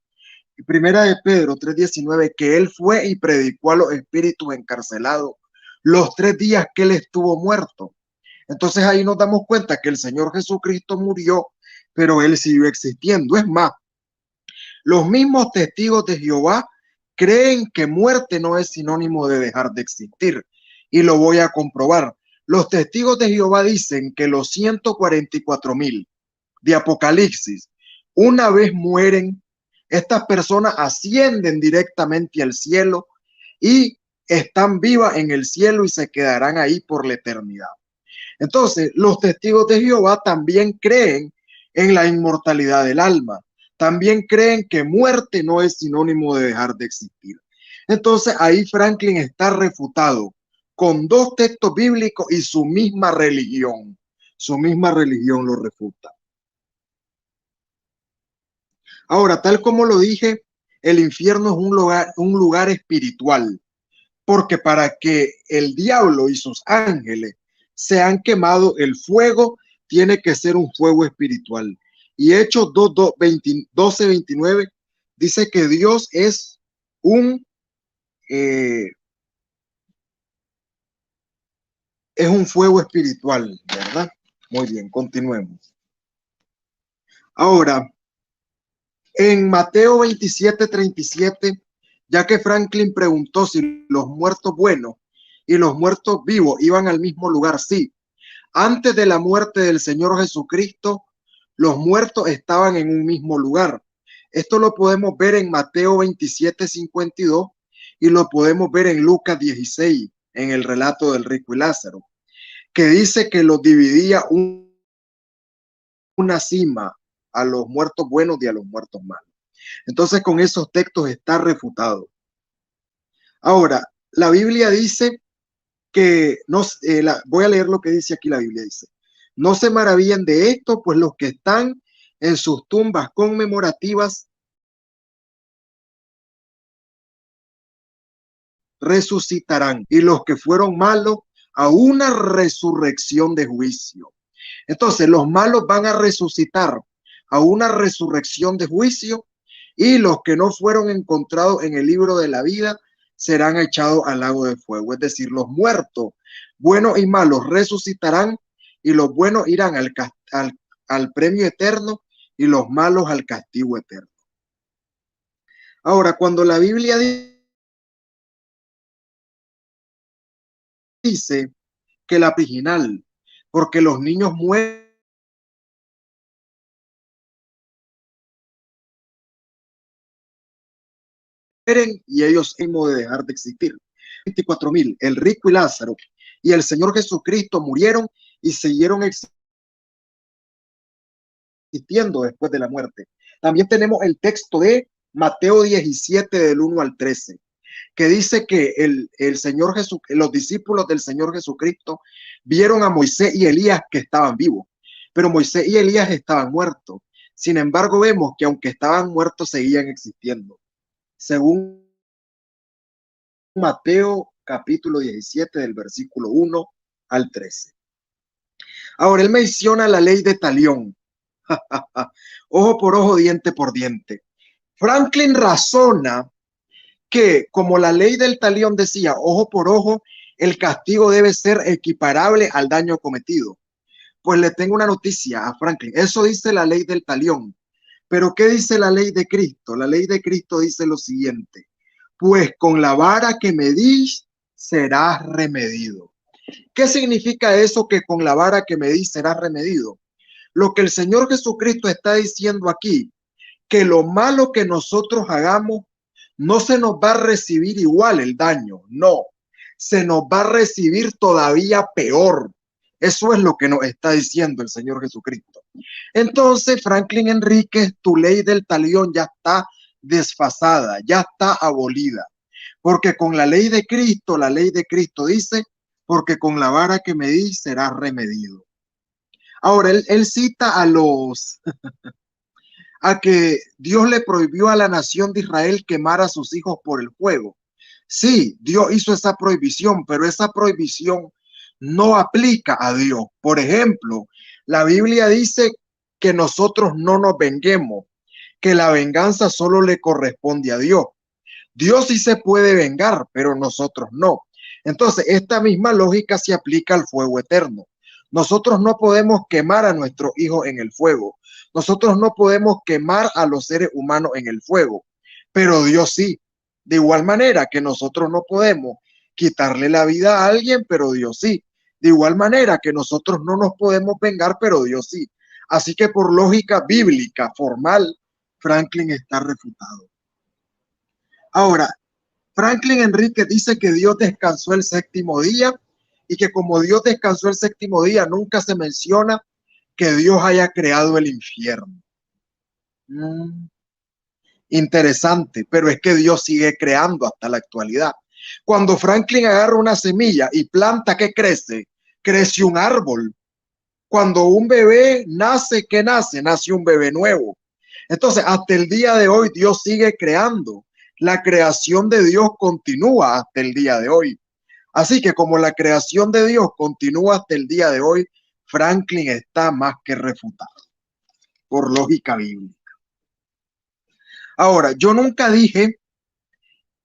que Él fue y predicó a los espíritus encarcelados los 3 días que Él estuvo muerto. Entonces ahí nos damos cuenta que el Señor Jesucristo murió, pero Él siguió existiendo. Es más, los mismos testigos de Jehová creen que muerte no es sinónimo de dejar de existir. Y lo voy a comprobar. Los testigos de Jehová dicen que los 144,000 de Apocalipsis, una vez mueren, estas personas ascienden directamente al cielo y están vivas en el cielo y se quedarán ahí por la eternidad. Entonces, los testigos de Jehová también creen en la inmortalidad del alma. También creen que muerte no es sinónimo de dejar de existir. Entonces, ahí Franklin está refutado con dos textos bíblicos y su misma religión lo refuta. Ahora, tal como lo dije, el infierno es un lugar espiritual, porque para que el diablo y sus ángeles sean quemados, el fuego tiene que ser un fuego espiritual. Y Hechos 12:29 dice que Dios es un fuego espiritual, ¿verdad? Muy bien, continuemos. Ahora, en Mateo 27:37, ya que Franklin preguntó si los muertos buenos y los muertos vivos iban al mismo lugar, sí. Antes de la muerte del Señor Jesucristo, los muertos estaban en un mismo lugar. Esto lo podemos ver en Mateo 27:52 y lo podemos ver en Lucas 16, en el relato del rico y Lázaro, que dice que los dividía una cima a los muertos buenos y a los muertos malos. Entonces, con esos textos está refutado. Ahora, la Biblia dice que, voy a leer lo que dice aquí la Biblia, dice: no se maravillen de esto, pues los que están en sus tumbas conmemorativas resucitarán, y los que fueron malos a una resurrección de juicio. Entonces, los malos van a resucitar a una resurrección de juicio, y los que no fueron encontrados en el libro de la vida serán echados al lago de fuego. Es decir, los muertos, buenos y malos, resucitarán, y los buenos irán al premio eterno y los malos al castigo eterno. Ahora, cuando la Biblia dice que la original, porque los niños mueren y ellos hemos de dejar de existir. 24,000, el rico y Lázaro y el Señor Jesucristo murieron y siguieron existiendo después de la muerte. También tenemos el texto de Mateo 17 del 1 al 13, que dice que el Señor Jesús, los discípulos del Señor Jesucristo vieron a Moisés y Elías que estaban vivos, pero Moisés y Elías estaban muertos. Sin embargo, vemos que aunque estaban muertos, seguían existiendo. Según Mateo capítulo 17 del versículo 1 al 13. Ahora, él menciona la ley de talión. Ojo por ojo, diente por diente. Franklin razona que, como la ley del talión decía, ojo por ojo, el castigo debe ser equiparable al daño cometido. Pues le tengo una noticia a Franklin. Eso dice la ley del talión. Pero ¿qué dice la ley de Cristo? La ley de Cristo dice lo siguiente: pues con la vara que medís serás remedido. ¿Qué significa eso, que con la vara que medís serás remedido? Lo que el Señor Jesucristo está diciendo aquí, que lo malo que nosotros hagamos no se nos va a recibir igual el daño, no, se nos va a recibir todavía peor. Eso es lo que nos está diciendo el Señor Jesucristo. Entonces, Franklin Enríquez, tu ley del talión ya está desfasada, ya está abolida, porque con la ley de Cristo dice: porque con la vara que medís serás remedido. Ahora, él cita a que Dios le prohibió a la nación de Israel quemar a sus hijos por el fuego. Sí, Dios hizo esa prohibición, pero esa prohibición no aplica a Dios. Por ejemplo, la Biblia dice que nosotros no nos venguemos, que la venganza solo le corresponde a Dios. Dios sí se puede vengar, pero nosotros no. Entonces, esta misma lógica se aplica al fuego eterno. Nosotros no podemos quemar a nuestros hijos en el fuego. Nosotros no podemos quemar a los seres humanos en el fuego, pero Dios sí. De igual manera que nosotros no podemos quitarle la vida a alguien, pero Dios sí. De igual manera que nosotros no nos podemos vengar, pero Dios sí. Así que por lógica bíblica formal, Franklin está refutado. Ahora, Franklin Enríquez dice que Dios descansó el séptimo día, y que como Dios descansó el séptimo día, nunca se menciona que Dios haya creado el infierno. Interesante, pero es que Dios sigue creando hasta la actualidad. Cuando Franklin agarra una semilla y planta, ¿qué crece? Crece un árbol. Cuando un bebé nace, ¿qué nace? Nace un bebé nuevo. Entonces, hasta el día de hoy, Dios sigue creando. La creación de Dios continúa hasta el día de hoy. Así que como la creación de Dios continúa hasta el día de hoy, Franklin está más que refutado por lógica bíblica. Ahora, yo nunca dije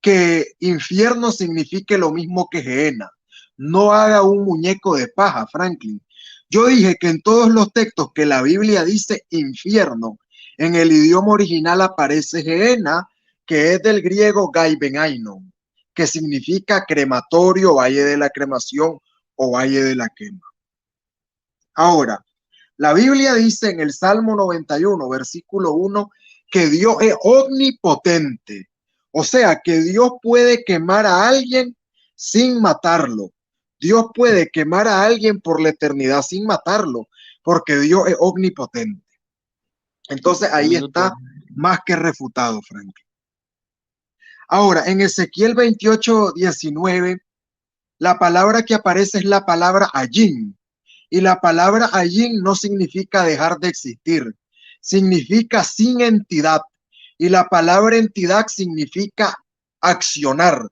que infierno signifique lo mismo que Gehenna. No haga un muñeco de paja, Franklin. Yo dije que en todos los textos que la Biblia dice infierno, en el idioma original aparece Gehenna, que es del griego Gaibenainon, que significa crematorio, valle de la cremación o valle de la quema. Ahora, la Biblia dice en el Salmo 91, versículo 1, que Dios es omnipotente. O sea, que Dios puede quemar a alguien sin matarlo. Dios puede quemar a alguien por la eternidad sin matarlo, porque Dios es omnipotente. Entonces ahí está más que refutado, Franklin. Ahora, en Ezequiel 28, 19, la palabra que aparece es la palabra Ayín. Y la palabra Ayín no significa dejar de existir, significa sin entidad. Y la palabra entidad significa accionar,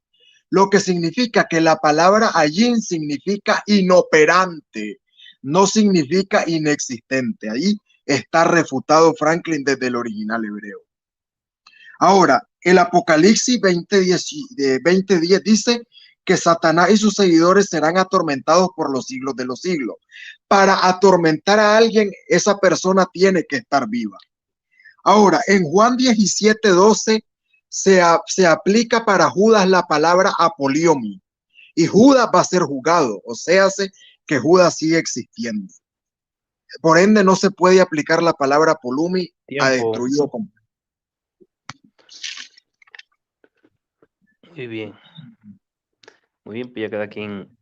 lo que significa que la palabra Ayín significa inoperante, no significa inexistente. Ahí está refutado Franklin desde el original hebreo. Ahora, el Apocalipsis 20:10 dice que Satanás y sus seguidores serán atormentados por los siglos de los siglos. Para atormentar a alguien, esa persona tiene que estar viva. Ahora, en Juan 17:12 se aplica para Judas la palabra apoliomi, y Judas va a ser juzgado, o sea, que Judas sigue existiendo. Por ende, no se puede aplicar la palabra polumi a destruido completo.
Muy bien. Muy bien, pues ya cada quien.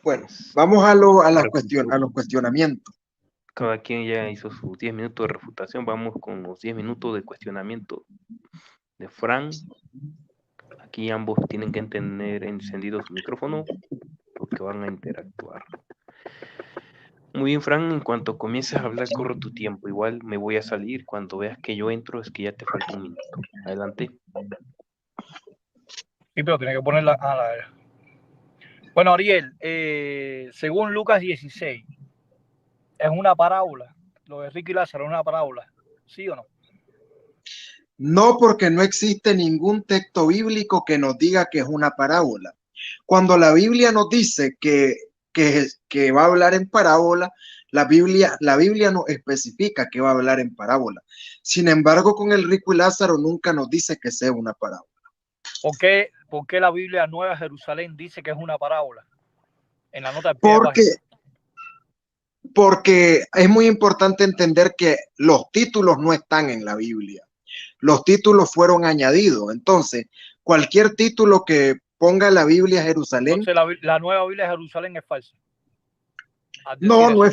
Bueno, vamos a los cuestionamientos.
Cada quien ya hizo sus 10 minutos de refutación. Vamos con los 10 minutos de cuestionamiento de Fran. Aquí ambos tienen que tener encendido su micrófono porque van a interactuar. Muy bien, Fran, en cuanto comiences a hablar, corre tu tiempo. Igual me voy a salir. Cuando veas que yo entro, es que ya te falta un minuto. Adelante.
Sí, pero tiene que ponerla. Bueno, Ariel, según Lucas 16, es una parábola. Lo de Ricky Lázaro es una parábola. ¿Sí o no?
No, porque no existe ningún texto bíblico que nos diga que es una parábola. Cuando la Biblia nos dice que va a hablar en parábola, la Biblia no especifica que va a hablar en parábola. Sin embargo, con el rico y Lázaro nunca nos dice que sea una parábola.
¿Por qué la Biblia Nueva Jerusalén dice que es una parábola? En la nota de
porque es muy importante entender que los títulos no están en la Biblia. Los títulos fueron añadidos. Entonces, cualquier título que ponga la Biblia Jerusalén.
Entonces, la nueva Biblia Jerusalén es falsa.
No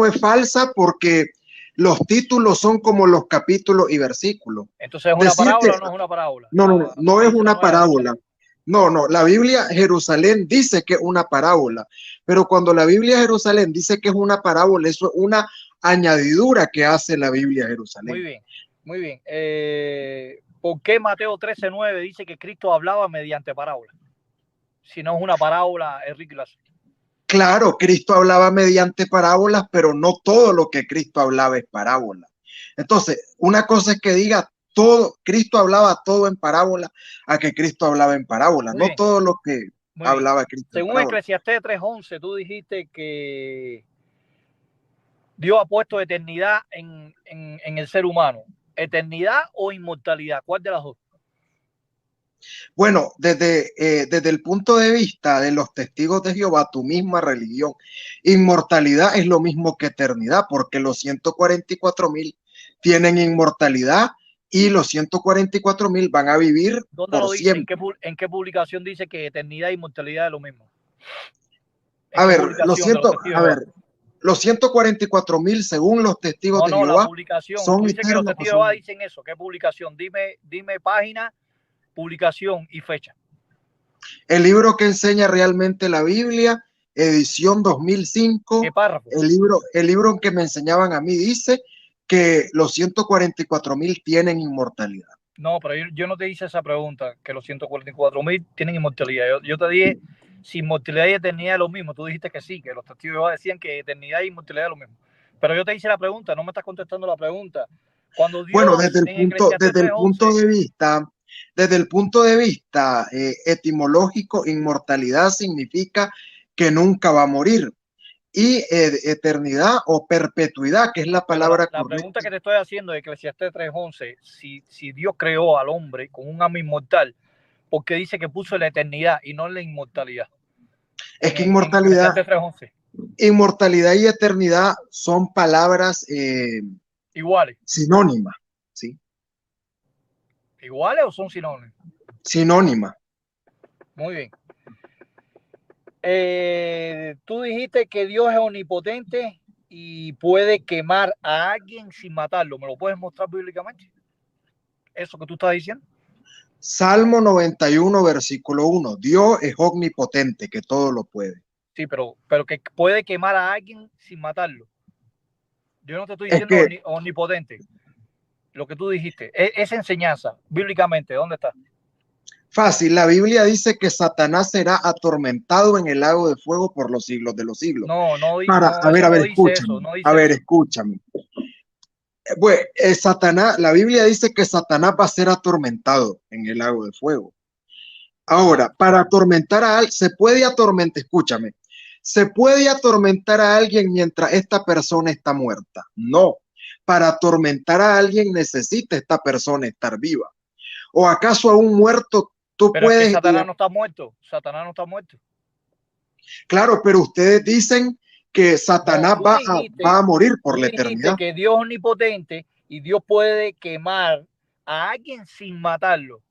es falsa porque los títulos son como los capítulos y versículos.
Entonces, ¿es una parábola o no es una parábola?
No es una parábola. No, la Biblia Jerusalén dice que es una parábola, pero cuando la Biblia Jerusalén dice que es una parábola, eso es una añadidura que hace la Biblia Jerusalén.
Muy bien. ¿Por qué Mateo 13:9 dice que Cristo hablaba mediante parábola? Si no es una parábola, Enrique Lázaro.
Claro, Cristo hablaba mediante parábolas, pero no todo lo que Cristo hablaba es parábola. Entonces, una cosa es que diga todo, Cristo hablaba todo en parábola, a que Cristo hablaba en parábola, no todo lo que hablaba Cristo.
Según Eclesiastés 3:11, tú dijiste que Dios ha puesto eternidad en el ser humano. ¿Eternidad o inmortalidad? ¿Cuál de las dos?
Bueno, desde el punto de vista de los testigos de Jehová, tu misma religión, inmortalidad es lo mismo que eternidad, porque los 144,000 tienen inmortalidad y los 144,000 van a vivir por siempre.
¿En qué publicación dice que eternidad e inmortalidad es lo mismo?
A ver, los 144,000 según los testigos de Jehová
la publicación.
Son
dice que los testigos de Jehová dicen eso. ¿Qué publicación? Dime página, publicación y fecha.
El libro que enseña realmente la Biblia, edición 2005.
¿Qué párrafo?
El libro que me enseñaban a mí dice que los 144.000 tienen inmortalidad.
No, pero yo no te hice esa pregunta, que los 144.000 tienen inmortalidad. Yo te dije si inmortalidad y eternidad es lo mismo. Tú dijiste que sí, que los testigos de Jehová decían que eternidad y inmortalidad es lo mismo. Pero yo te hice la pregunta, no me estás contestando la pregunta. Cuando Dios,
bueno, desde el punto de vista etimológico, inmortalidad significa que nunca va a morir. Y eternidad o perpetuidad, que es la palabra
la pregunta que te estoy haciendo de Eclesiastés 3:11, si Dios creó al hombre con un alma inmortal, ¿por qué dice que puso la eternidad y no la inmortalidad?
Es que inmortalidad y eternidad son palabras
iguales.
Sinónimas, ¿sí?
¿Iguales o son sinónimos?
Sinónimas.
Muy bien. Tú dijiste que Dios es omnipotente y puede quemar a alguien sin matarlo. ¿Me lo puedes mostrar bíblicamente? Eso que tú estás diciendo.
Salmo 91, versículo 1. Dios es omnipotente, que todo lo puede.
Sí, pero que puede quemar a alguien sin matarlo. Yo no te estoy diciendo omnipotente. Lo que tú dijiste, esa enseñanza, bíblicamente, ¿dónde está?
Fácil, la Biblia dice que Satanás será atormentado en el lago de fuego por los siglos de los siglos. Escúchame. Bueno, Satanás, la Biblia dice que Satanás va a ser atormentado en el lago de fuego. Ahora, para atormentar a alguien, se puede atormentar a alguien mientras esta persona está muerta. No, para atormentar a alguien necesita esta persona estar viva. ¿O acaso a un muerto
pero puedes? Es que Satanás no está muerto. Satanás no está muerto.
Claro, pero ustedes dicen que Satanás va a morir por la eternidad.
Que Dios es omnipotente y Dios puede quemar a alguien sin matarlo.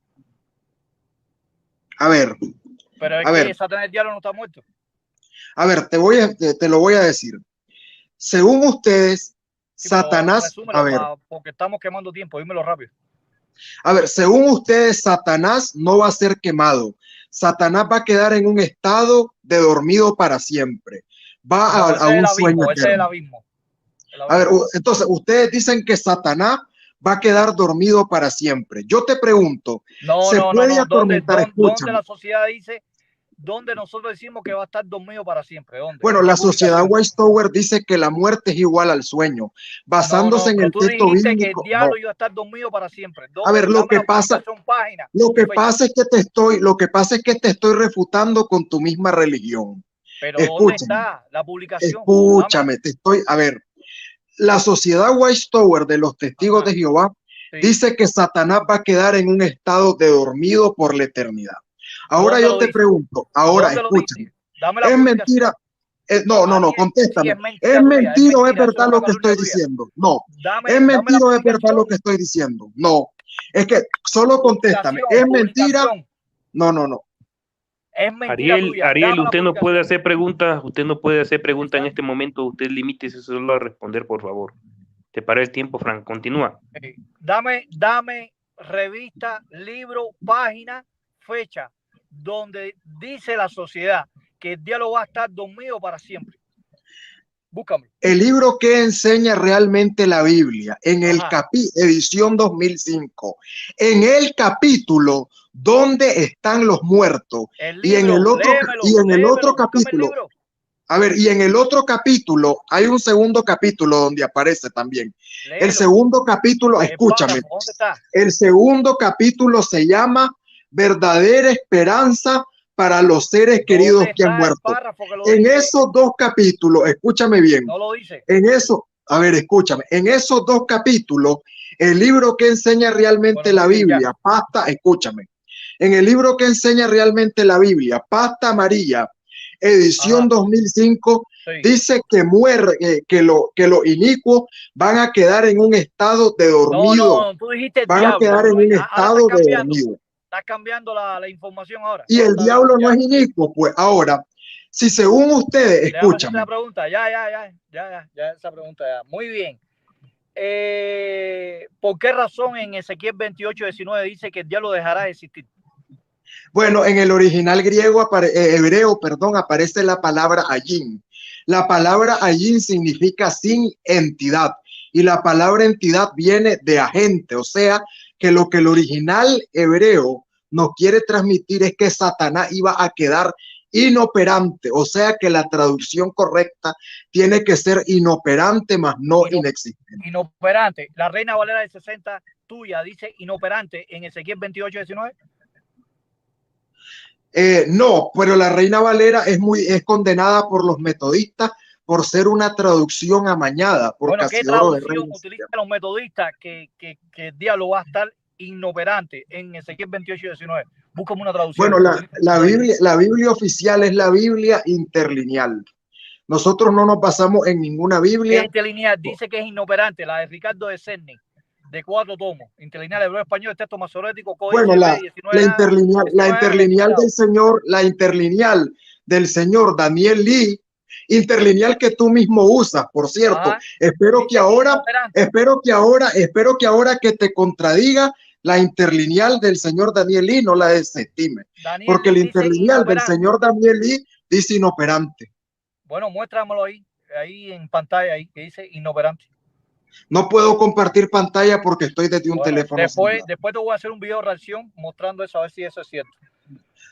A ver.
Pero es que Satanás, el diablo, no está muerto.
A ver, te lo voy a decir. Según ustedes, sí, Satanás...
porque estamos quemando tiempo, dímelo rápido.
A ver, según ustedes, Satanás no va a ser quemado. Satanás va a quedar en un estado de dormido para siempre. Va a un sueño eterno. Ese es el abismo. A ver, entonces, ustedes dicen que Satanás va a quedar dormido para siempre. Yo te pregunto, ¿se puede atormentar?
¿Dónde la sociedad dice, dónde nosotros decimos que va a estar dormido para siempre? ¿Dónde?
Bueno, la sociedad Westover dice que la muerte es igual al sueño, basándose en el texto bíblico.
Que el diablo iba a estar dormido para siempre.
A ver, lo que pasa es que te estoy refutando con tu misma religión.
Pero ¿dónde está la publicación?
Escúchame, a ver, la sociedad Westover de los testigos de Jehová dice que Satanás va a quedar en un estado de dormido por la eternidad. Ahora yo te pregunto, escúchame, ¿es mentira? No, contéstame. ¿Es mentira o es verdad lo que estoy diciendo? No. ¿Es mentira o es verdad lo que estoy diciendo? No. Es que solo contéstame. ¿Es mentira? No.
Es mentira.
Ariel, usted no puede hacer preguntas. Usted no puede hacer preguntas en este momento. Usted limítese solo a responder, por favor. Te paré el tiempo, Frank. Continúa.
Dame revista, libro, página, fecha, donde dice la sociedad que el diablo va a estar dormido para siempre. Búscame.
El libro que enseña realmente la Biblia, en el edición 2005, en el capítulo donde están los muertos, y en el otro capítulo, a ver, y en el otro capítulo hay un segundo capítulo donde aparece también. Léelo. El segundo capítulo, escúchame, el segundo capítulo se llama Verdadera Esperanza para los seres queridos que han muerto. En esos dos capítulos, escúchame bien.
No lo dice.
En eso, a ver, escúchame. En esos dos capítulos, el libro que enseña realmente la Biblia, escúchame. En el libro que enseña realmente la Biblia, Pasta Amarilla, edición 2005, dice que que los inicuos van a quedar en un estado de dormido.
No, tú dijiste
van a quedar en un estado de dormido.
Está cambiando la información ahora.
Y el diablo no es inicuo, pues ahora, si según ustedes, escúchame.
Esa pregunta, ya, esa pregunta, ya. Muy bien. ¿Por qué razón en Ezequiel 28:19 dice que el diablo dejará de existir?
Bueno, en el original griego, hebreo, perdón, aparece la palabra ayin. La palabra ayin significa sin entidad y la palabra entidad viene de agente, o sea, que lo que el original hebreo nos quiere transmitir es que Satanás iba a quedar inoperante, o sea que la traducción correcta tiene que ser inoperante, más no inexistente.
Inoperante. La Reina Valera del 60 tuya dice inoperante en Ezequiel 28:19.
No, pero la Reina Valera es condenada por los metodistas por ser una traducción amañada por
Bueno, ¿qué
Casiodoro de
traducción
Reyes.
utilizan los metodistas que el diablo va a estar inoperante en Ezequiel 28:19? Búscame una traducción.
Bueno, la Biblia oficial es la Biblia interlineal. Nosotros no nos basamos en ninguna Biblia.
Interlineal dice que es inoperante, la de Ricardo de Cerny, de 4 tomos. Interlineal, hebreo español, texto masorético, códice
bueno, la
19
interlineal del señor Daniel Lee, interlineal que tú mismo usas, por cierto.
Ajá.
Espero que ahora que te contradiga la interlineal del señor Daniel Lee, no la desestime. Porque el interlineal del señor Daniel Lee dice inoperante.
Bueno, muéstramelo ahí en pantalla, ahí que dice inoperante.
No puedo compartir pantalla porque estoy desde un teléfono.
Después te voy a hacer un video reacción mostrando eso, a ver si eso es cierto.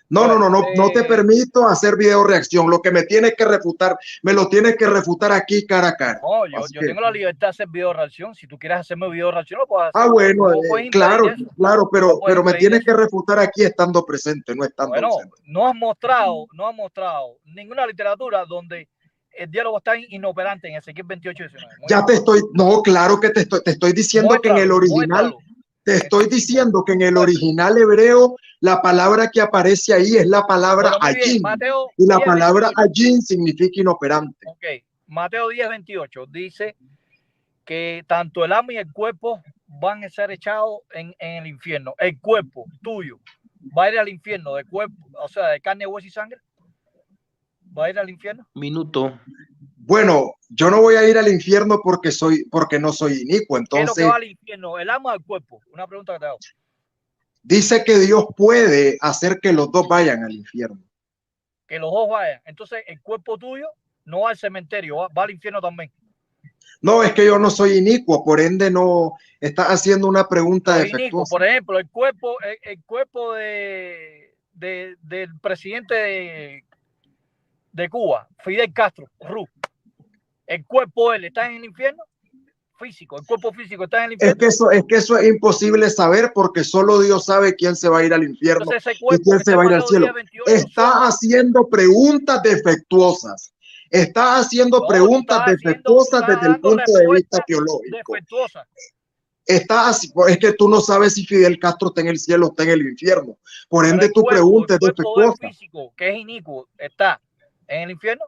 No te permito hacer video reacción. Lo que me tienes que refutar, me lo tienes que refutar aquí cara a cara.
No, yo tengo la libertad de hacer video reacción. Si tú quieres hacerme video reacción, lo puedes hacer.
Ah, bueno, claro, pero me tienes que refutar aquí estando presente, no estando ausente.
No has mostrado ninguna literatura donde el diálogo está inoperante en Ezequiel 28:19.
Claro que te estoy diciendo que en el original, te estoy diciendo que en el original hebreo, la palabra que aparece ahí es la palabra ayin. Y la palabra ayin significa inoperante.
Ok, Mateo 10:28 dice que tanto el alma y el cuerpo van a ser echados en el infierno. El cuerpo tuyo va a ir al infierno, de cuerpo, o sea, de carne, hueso y sangre. ¿Va a ir al infierno?
Minuto.
Bueno, yo no voy a ir al infierno porque no soy inicuo. Entonces,
¿qué es lo que va al infierno? ¿El alma o el cuerpo? Una pregunta que te hago.
Dice que Dios puede hacer que los dos vayan al infierno.
Que los dos vayan. Entonces, el cuerpo tuyo no va al cementerio, va al infierno también.
No, es que yo no soy inicuo, por ende no estás haciendo una pregunta defectuosa.
Por ejemplo, el cuerpo del presidente de Cuba, Fidel Castro, el cuerpo de él está en el infierno físico, el cuerpo físico está en el infierno.
Es que eso es imposible saber porque solo Dios sabe quién se va a ir al infierno y quién se va a ir al cielo. Está haciendo preguntas defectuosas. Está haciendo preguntas defectuosas desde el punto de vista teológico. Es que tú no sabes si Fidel Castro está en el cielo o está en el infierno. Por ende, tu pregunta es defectuosa.
El físico, que es inicuo, está en el infierno.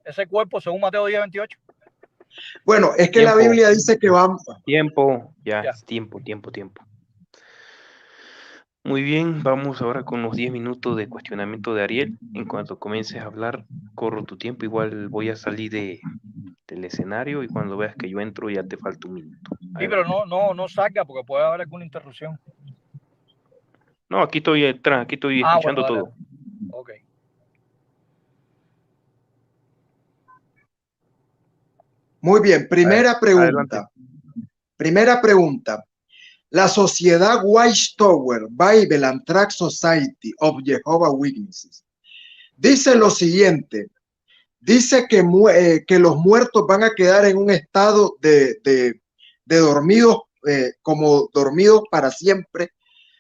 Ese cuerpo, según Mateo 10:28.
Bueno, es que la Biblia dice que vamos.
Tiempo. Muy bien, vamos ahora con los 10 minutos de cuestionamiento de Ariel. En cuanto comiences a hablar, corro tu tiempo. Igual voy a salir del escenario y cuando veas que yo entro ya te falta un minuto.
Sí, pero no salga porque puede haber alguna interrupción.
No, aquí estoy escuchando todo.
Ok.
Muy bien, primera pregunta. La sociedad Watchtower Bible and Tract Society of Jehovah's Witnesses dice lo siguiente. Dice que los muertos van a quedar en un estado de dormidos, como dormidos para siempre.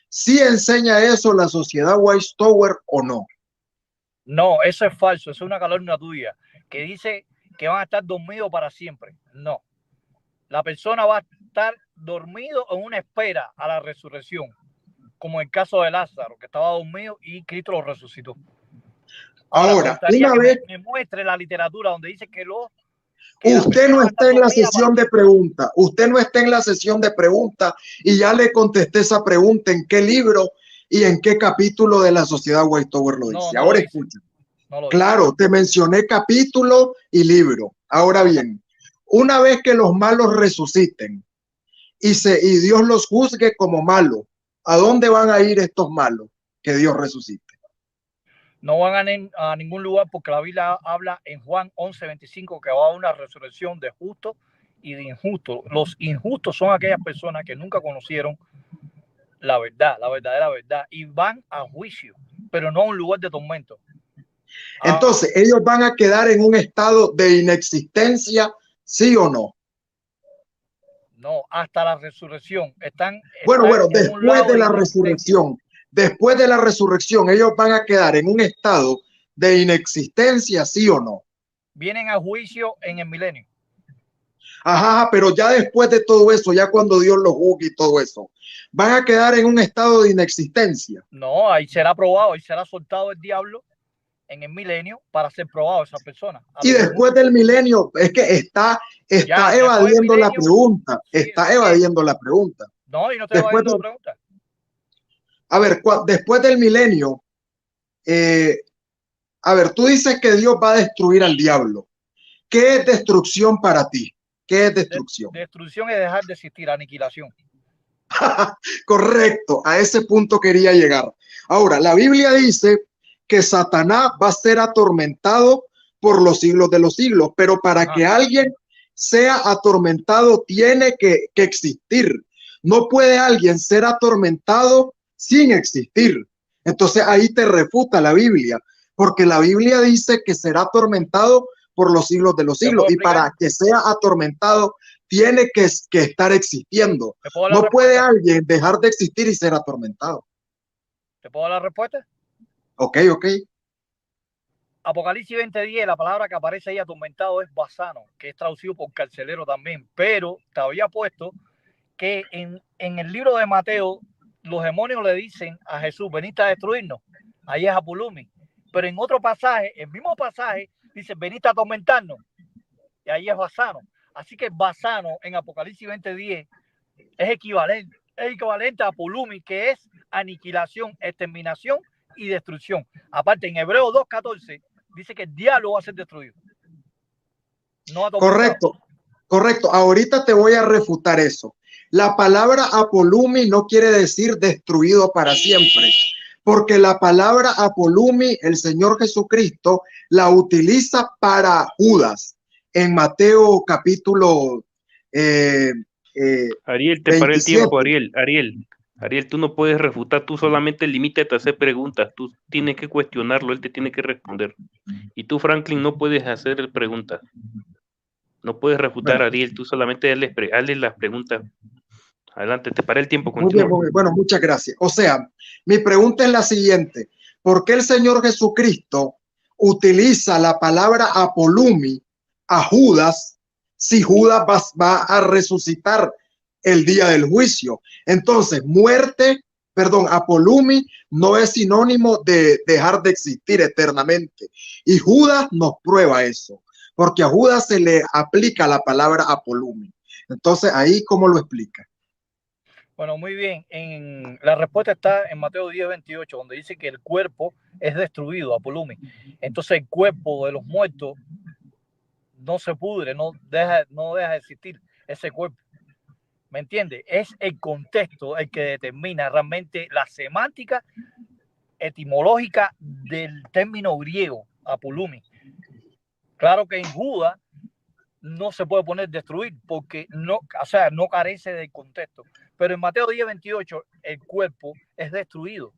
¿Sí enseña eso la sociedad Watchtower o no?
No, eso es falso. Eso es una calumnia tuya que dice que van a estar dormidos para siempre. No. La persona va a estar dormido en una espera a la resurrección, como el caso de Lázaro, que estaba dormido y Cristo lo resucitó.
Ahora una vez
me muestre la literatura donde dice que
usted no está en la sesión de preguntas. Usted no está en la sesión de preguntas y ya le contesté esa pregunta en qué libro y en qué capítulo de la sociedad Watchtower lo dice. Ahora escucha. Claro, te mencioné capítulo y libro. Ahora bien, una vez que los malos resuciten y Dios los juzgue como malos, ¿a dónde van a ir estos malos? que Dios resucite.
No van a ningún lugar porque la Biblia habla en Juan 11:25 que va a haber una resurrección de justos y de injustos. Los injustos son aquellas personas que nunca conocieron la verdad, la verdadera verdad, y van a juicio, pero no a un lugar de tormento.
Entonces, ellos van a quedar en un estado de inexistencia, ¿sí o no?
No, hasta la resurrección.
Bueno, después de la resurrección, ellos van a quedar en un estado de inexistencia, ¿sí o no?
Vienen a juicio en el milenio.
Ajá, pero ya después de todo eso, ya cuando Dios los juzgue y todo eso, van a quedar en un estado de inexistencia.
No, ahí será probado, ahí será soltado el diablo en el milenio para ser probado esa persona.
Y después del milenio, es que está evadiendo la pregunta. Está evadiendo la pregunta.
No, y no estoy evadiendo la pregunta.
A ver, después del milenio, a ver, tú dices que Dios va a destruir al diablo. ¿Qué es destrucción para ti? ¿Qué es destrucción?
Destrucción es dejar de existir, aniquilación.
Correcto, a ese punto quería llegar. Ahora, la Biblia dice que Satanás va a ser atormentado por los siglos de los siglos, pero para que alguien sea atormentado tiene que existir. No puede alguien ser atormentado sin existir. Entonces ahí te refuta la Biblia, porque la Biblia dice que será atormentado por los siglos de los siglos, y para que sea atormentado tiene que estar existiendo. No puede alguien dejar de existir y ser atormentado.
¿Te puedo dar la respuesta?
Ok.
Apocalipsis 20:10, la palabra que aparece ahí atormentado es basano, que es traducido por carcelero también, pero te había puesto que en el libro de Mateo los demonios le dicen a Jesús, veniste a destruirnos, ahí es Apolumi, pero en otro pasaje, el mismo pasaje, dice, veniste a atormentarnos, y ahí es basano. Así que basano en Apocalipsis 20:10 es equivalente a Apolumi, que es aniquilación, exterminación y destrucción. Aparte, en Hebreos 2:14 dice que el diablo va a ser destruido. No
Correcto. Ahorita te voy a refutar eso. La palabra Apolumi no quiere decir destruido para siempre, porque la palabra Apolumi, el Señor Jesucristo la utiliza para Judas en Mateo capítulo
Ariel, te paré el tiempo, Ariel, tú no puedes refutar, tú solamente limítate a hacer preguntas, tú tienes que cuestionarlo, él te tiene que responder. Y tú, Franklin, no puedes hacer preguntas. No puedes refutar a Ariel, tú solamente hazle las preguntas. Adelante, te paré el tiempo.
Continúa. Muy bien, bueno, muchas gracias. O sea, mi pregunta es la siguiente. ¿Por qué el Señor Jesucristo utiliza la palabra Apolumi a Judas si Judas va a resucitar el día del juicio? Entonces, Apolumi no es sinónimo de dejar de existir eternamente. Y Judas nos prueba eso, porque a Judas se le aplica la palabra Apolumi. Entonces, ahí, ¿cómo lo explica?
Bueno, muy bien. La respuesta está en Mateo 10:28, donde dice que el cuerpo es destruido, Apolumi. Entonces el cuerpo de los muertos no se pudre, no deja de existir ese cuerpo. ¿Me entiendes? Es el contexto el que determina realmente la semántica etimológica del término griego, Apolumi. Claro que en Judas no se puede poner destruir porque no carece del contexto. Pero en Mateo 10:28 el cuerpo es destruido.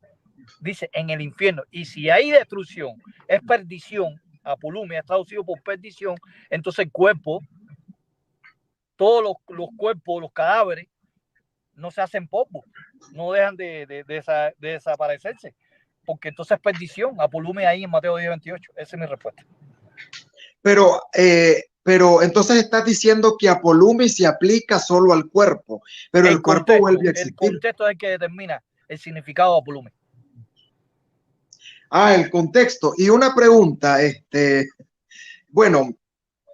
Dice en el infierno. Y si hay destrucción, es perdición. Apolumi es traducido por perdición. Entonces el cuerpo, todos los cuerpos, los cadáveres, no se hacen polvo. No dejan de desaparecerse. Porque entonces es perdición. Apolumi ahí en Mateo 10:28. Esa es mi respuesta.
Pero entonces estás diciendo que Apolumi se aplica solo al cuerpo, pero el cuerpo vuelve a existir.
El contexto es el que determina el significado de Apolumi.
El contexto. Y una pregunta, bueno,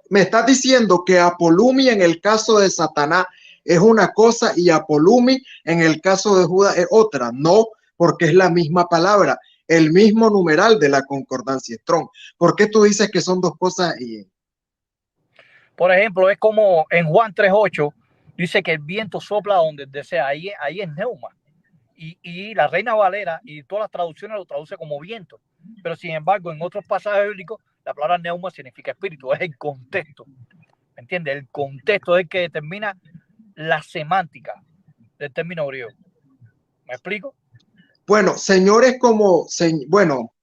me estás diciendo que Apolumi en el caso de Satanás es una cosa y Apolumi en el caso de Judas es otra. No, porque es la misma palabra, el mismo numeral de la concordancia Strong. ¿Por qué tú dices que son dos cosas?
Por ejemplo, es como en Juan 3:8 dice que el viento sopla donde desea. Ahí es neuma. y la Reina Valera y todas las traducciones lo traduce como viento. Pero sin embargo, en otros pasajes bíblicos, la palabra neuma significa espíritu, es el contexto. ¿Me entiendes? El contexto es el que determina la semántica del término griego. ¿Me explico?
Bueno, señores, bueno,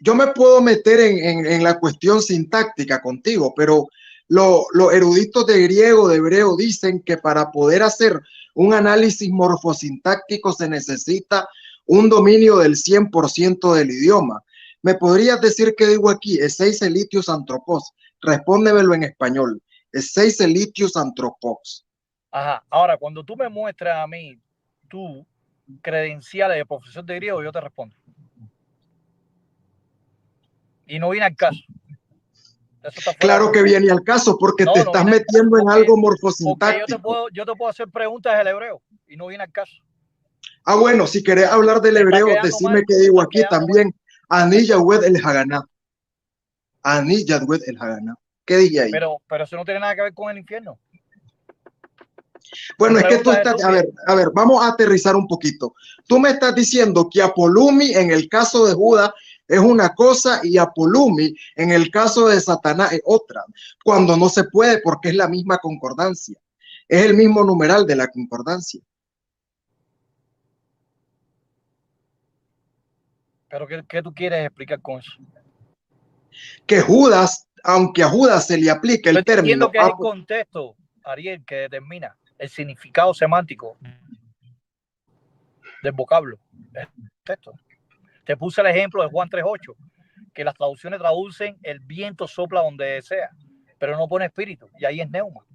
yo me puedo meter en la cuestión sintáctica contigo, pero los eruditos de griego, de hebreo, dicen que para poder hacer un análisis morfosintáctico se necesita un dominio del 100% del idioma. ¿Me podrías decir qué digo aquí? Eseis elitius anthropos. Respóndemelo en español. Eseis elitius anthropos.
Ajá. Ahora, cuando tú me muestras a mí tu credenciales de profesor de griego, yo te respondo. Y no viene al caso.
Claro que viene al caso, porque te estás metiendo en algo morfosintáctico.
Porque yo te puedo hacer preguntas del hebreo y no viene al caso.
Ah, bueno, si querés hablar del hebreo, decime qué digo aquí también. Ani Yahweh el Haganá. Ani Yahweh el Haganá. ¿Qué dije ahí?
Pero eso no tiene nada que ver con el infierno.
Bueno, es que tú estás, a ver, vamos a aterrizar un poquito. Tú me estás diciendo que Apolumi en el caso de Judas es una cosa y Apolumi en el caso de Satanás es otra, cuando no se puede porque es la misma concordancia. Es el mismo numeral de la concordancia.
¿Pero qué tú quieres explicar con eso?
Que Judas, aunque a Judas se le aplique el término...
Entiendo que es el contexto, Ariel, que determina el significado semántico del vocablo. Texto. Te puse el ejemplo de Juan 3.8, que las traducciones traducen el viento sopla donde sea, pero no pone espíritu, y ahí es neuma.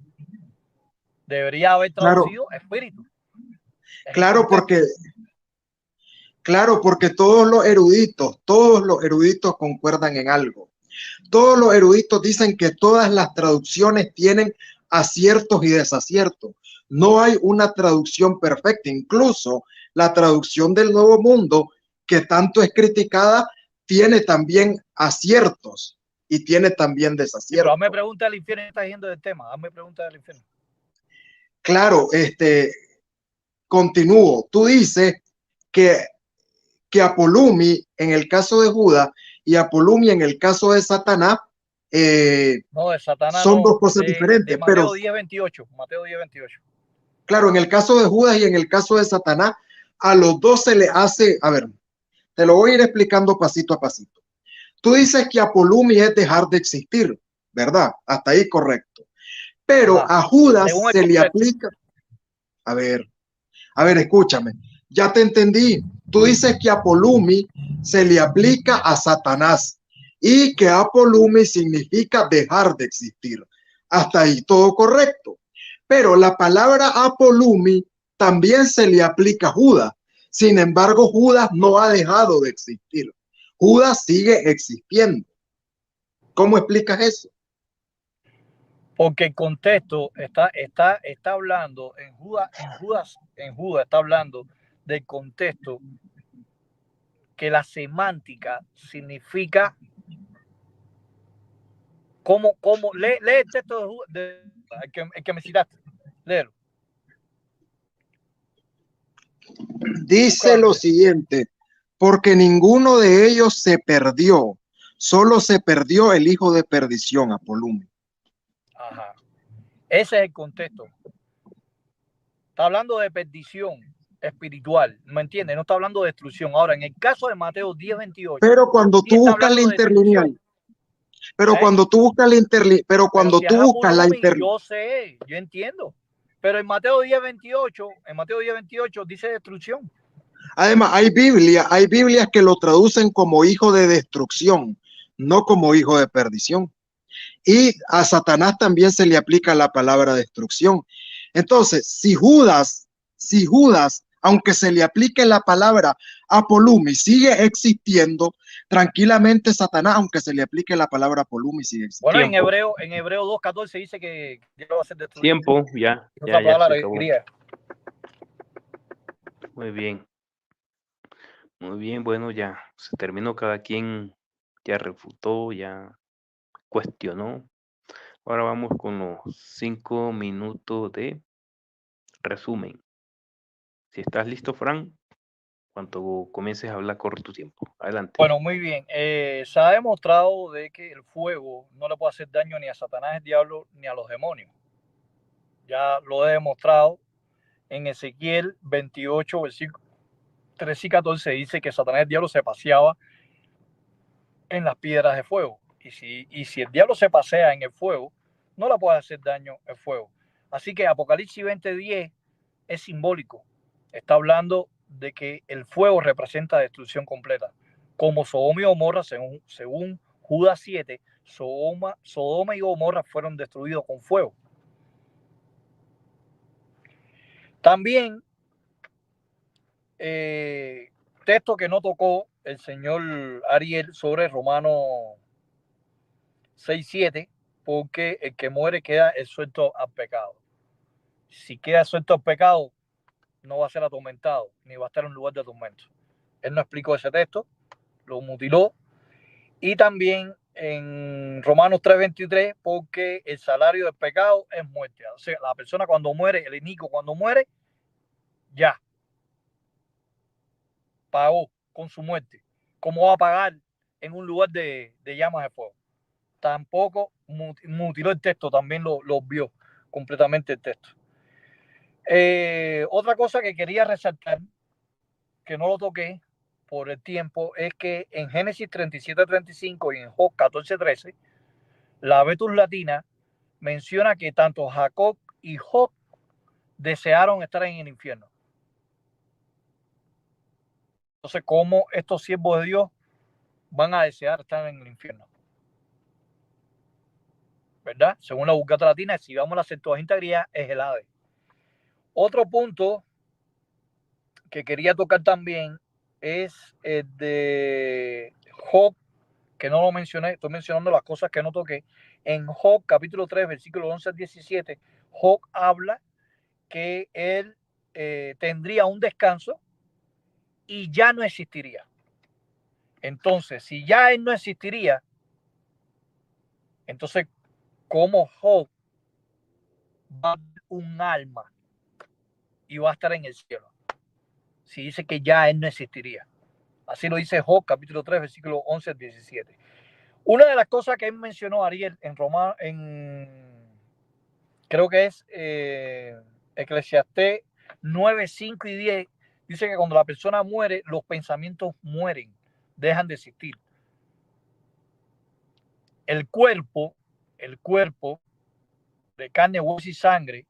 Debería haber traducido espíritu.
Claro, porque todos los eruditos concuerdan en algo. Todos los eruditos dicen que todas las traducciones tienen aciertos y desaciertos. No hay una traducción perfecta. Incluso la traducción del Nuevo Mundo, que tanto es criticada, tiene también aciertos y tiene también desaciertos.
Pero hazme pregunta del infierno, estás yendo del tema. Hazme pregunta del infierno.
Claro, continúo. Tú dices que Apolumi en el caso de Judas y Apolumi en el caso de Satanás,
no, de Satanás
son
no,
dos cosas diferentes.
De Mateo 10:28. Mateo 10:28.
Claro, en el caso de Judas y en el caso de Satanás, a los dos se le hace, a ver, te lo voy a ir explicando pasito a pasito. Tú dices que Apolumi es dejar de existir, ¿verdad? Hasta ahí correcto. Pero a Judas se le aplica, a ver, escúchame, ya te entendí. Tú dices que Apolumi se le aplica a Satanás y que Apolumi significa dejar de existir. Hasta ahí todo correcto. Pero la palabra Apolumi también se le aplica a Judas. Sin embargo, Judas no ha dejado de existir. Judas sigue existiendo. ¿Cómo explicas eso?
Porque el contexto está hablando en Judas está hablando del contexto, que la semántica significa como lee el texto el que me citaste, léelo.
Dice lo siguiente: porque ninguno de ellos se perdió, solo se perdió el hijo de perdición, Apolumi.
Ajá. Ese es el contexto. Está hablando de perdición espiritual, ¿me entiendes? No está hablando de destrucción. Ahora, en el caso de Mateo 10:28,
pero cuando tú buscas la interlineal, cuando tú buscas la interlineal,
yo sé, yo entiendo. Pero en Mateo 10:28 dice destrucción.
Además, hay Biblias que lo traducen como hijo de destrucción, no como hijo de perdición. Y a Satanás también se le aplica la palabra destrucción. Entonces, si Judas, aunque se le aplique la palabra Apolumi, sigue existiendo, tranquilamente Satanás, aunque se le aplique la palabra Apolumi, sigue existiendo.
Bueno, en Hebreo 2:14 dice que va a ser destruido.
Tiempo, ya se acabó. Muy bien. Muy bien, bueno, ya se terminó, cada quien ya refutó, ya cuestionó. Ahora vamos con los 5 minutos de resumen. Si estás listo, Fran. Cuando comiences a hablar, corre tu tiempo. Adelante.
Bueno, muy bien. Se ha demostrado de que el fuego no le puede hacer daño ni a Satanás, el diablo, ni a los demonios. Ya lo he demostrado en Ezequiel 28, versículos 13 y 14, dice que Satanás, el diablo, se paseaba en las piedras de fuego. Y si el diablo se pasea en el fuego, no le puede hacer daño el fuego. Así que Apocalipsis 20:10 es simbólico. Está hablando de que el fuego representa destrucción completa. Como Sodoma y Gomorra, según Judas 7, Sodoma y Gomorra fueron destruidos con fuego. También, texto que no tocó el señor Ariel sobre Romanos 6:7, porque el que muere queda suelto al pecado. Si queda suelto al pecado, no va a ser atormentado, ni va a estar en un lugar de tormento. Él no explicó ese texto, lo mutiló. Y también en Romanos 3:23, porque el salario del pecado es muerte. O sea, la persona cuando muere, el inicuo cuando muere, ya pagó con su muerte. ¿Cómo va a pagar en un lugar de llamas de fuego? Tampoco mutiló el texto, también lo vio completamente el texto. Otra cosa que quería resaltar, que no lo toqué por el tiempo, es que en Génesis 37:35 y en Job 14:13, la Vetus Latina menciona que tanto Jacob y Job desearon estar en el infierno. Entonces, ¿cómo estos siervos de Dios van a desear estar en el infierno? ¿Verdad? Según la Vulgata Latina, si vamos a la Septuaginta griega, es el Hades. Otro punto que quería tocar también es el de Job, que no lo mencioné, estoy mencionando las cosas que no toqué. En Job, capítulo 3, versículos 11 al 17, Job habla que él tendría un descanso y ya no existiría. Entonces, si ya él no existiría, entonces, ¿cómo Job va a dar un alma y va a estar en el cielo? Si dice que ya él no existiría. Así lo dice Job, capítulo 3, versículos 11 al 17. Una de las cosas que él mencionó, Ariel, en Roma, creo que es Eclesiastés 9, 5 y 10, dice que cuando la persona muere, los pensamientos mueren, dejan de existir. El cuerpo de carne, hueso y sangre,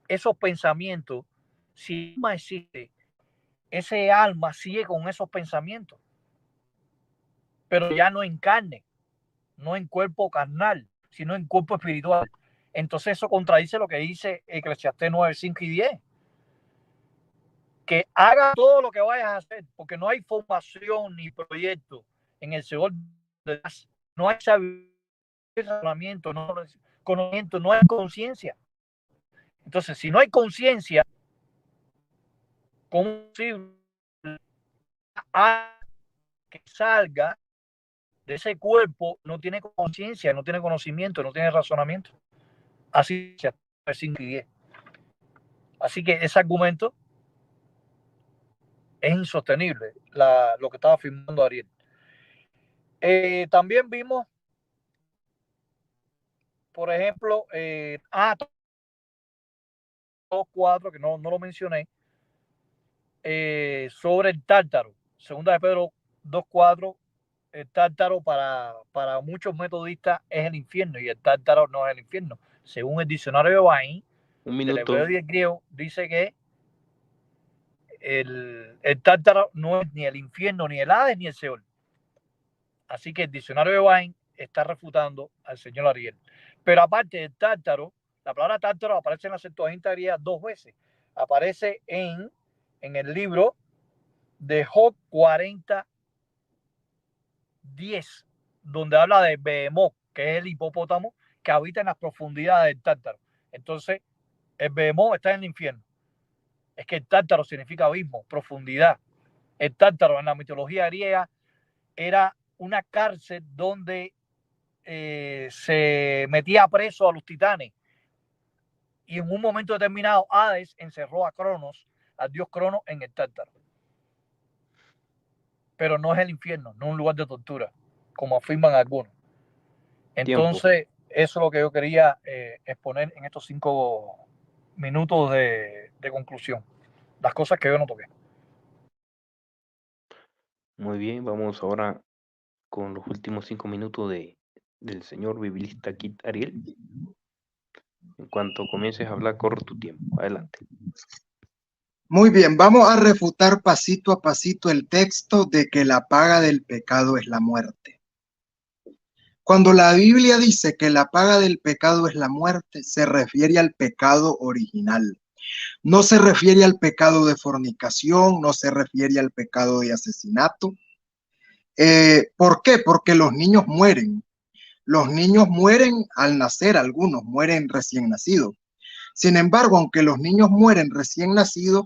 esos pensamientos, si alma existe, ese alma sigue con esos pensamientos, pero ya no en carne, no en cuerpo carnal, sino en cuerpo espiritual. Entonces eso contradice lo que dice Eclesiastés 9, 5 y 10. Que haga todo lo que vayas a hacer, porque no hay formación ni proyecto en el Señor. No hay sabiduría, no hay conocimiento, no hay conciencia. Entonces, si no hay conciencia, ¿cómo que salga de ese cuerpo? No tiene conciencia, no tiene conocimiento, no tiene razonamiento. Así se 5 y 10. Así que ese argumento es insostenible, lo que estaba afirmando Ariel. También vimos, por ejemplo, 2:4, que no lo mencioné, sobre el tártaro. Segunda de Pedro 2:4, el tártaro para muchos metodistas es el infierno, y el tártaro no es el infierno. Según el diccionario de Bain, del hebreo y el griego, dice que el tártaro no es ni el infierno, ni el Hades, ni el Seol. Así que el diccionario de Bain está refutando al señor Ariel. Pero aparte del tártaro, la palabra tártaro aparece en la Septuaginta griega 2 veces. Aparece en el libro de Job 40:10, donde habla de Behemoth, que es el hipopótamo que habita en las profundidades del tártaro. Entonces, el Behemoth está en el infierno. Es que el tártaro significa abismo, profundidad. El tártaro en la mitología griega era una cárcel donde se metía preso a los titanes, y en un momento determinado Hades encerró a Cronos, al dios Cronos, en el tártaro. pero no es el infierno, no es un lugar de tortura, como afirman algunos.
Tiempo.
Entonces, eso es lo que yo quería exponer en estos 5 minutos de conclusión. Las cosas que yo no toqué.
Muy bien, vamos ahora con los últimos 5 minutos del señor biblista Kit Ariel. En cuanto comiences a hablar, corre tu tiempo. Adelante.
Muy bien, vamos a refutar pasito a pasito el texto de que la paga del pecado es la muerte. Cuando la Biblia dice que la paga del pecado es la muerte, se refiere al pecado original. No se refiere al pecado de fornicación, no se refiere al pecado de asesinato. ¿Por qué? Porque los niños mueren. Los niños mueren al nacer, algunos mueren recién nacidos. Sin embargo, aunque los niños mueren recién nacidos,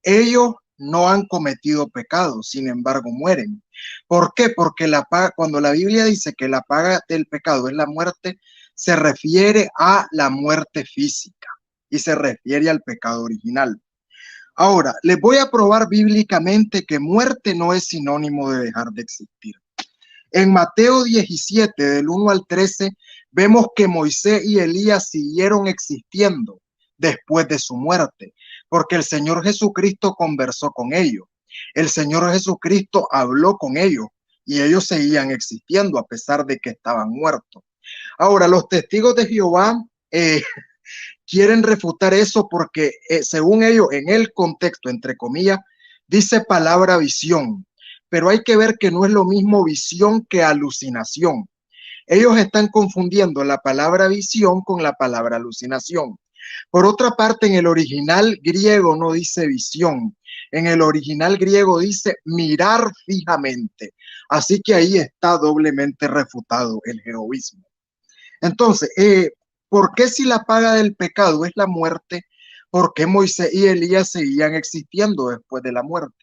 ellos no han cometido pecado, sin embargo mueren. ¿Por qué? Porque cuando la Biblia dice que la paga del pecado es la muerte, se refiere a la muerte física y se refiere al pecado original. Ahora, les voy a probar bíblicamente que muerte no es sinónimo de dejar de existir. En Mateo 17, del 1 al 13, vemos que Moisés y Elías siguieron existiendo después de su muerte, porque el Señor Jesucristo conversó con ellos. El Señor Jesucristo habló con ellos y ellos seguían existiendo a pesar de que estaban muertos. Ahora, los testigos de Jehová quieren refutar eso porque, según ellos, en el contexto, entre comillas, dice palabra visión, pero hay que ver que no es lo mismo visión que alucinación. Ellos están confundiendo la palabra visión con la palabra alucinación. Por otra parte, en el original griego no dice visión, en el original griego dice mirar fijamente. Así que ahí está doblemente refutado el jerovismo. Entonces, ¿por qué si la paga del pecado es la muerte? ¿Por qué Moisés y Elías seguían existiendo después de la muerte?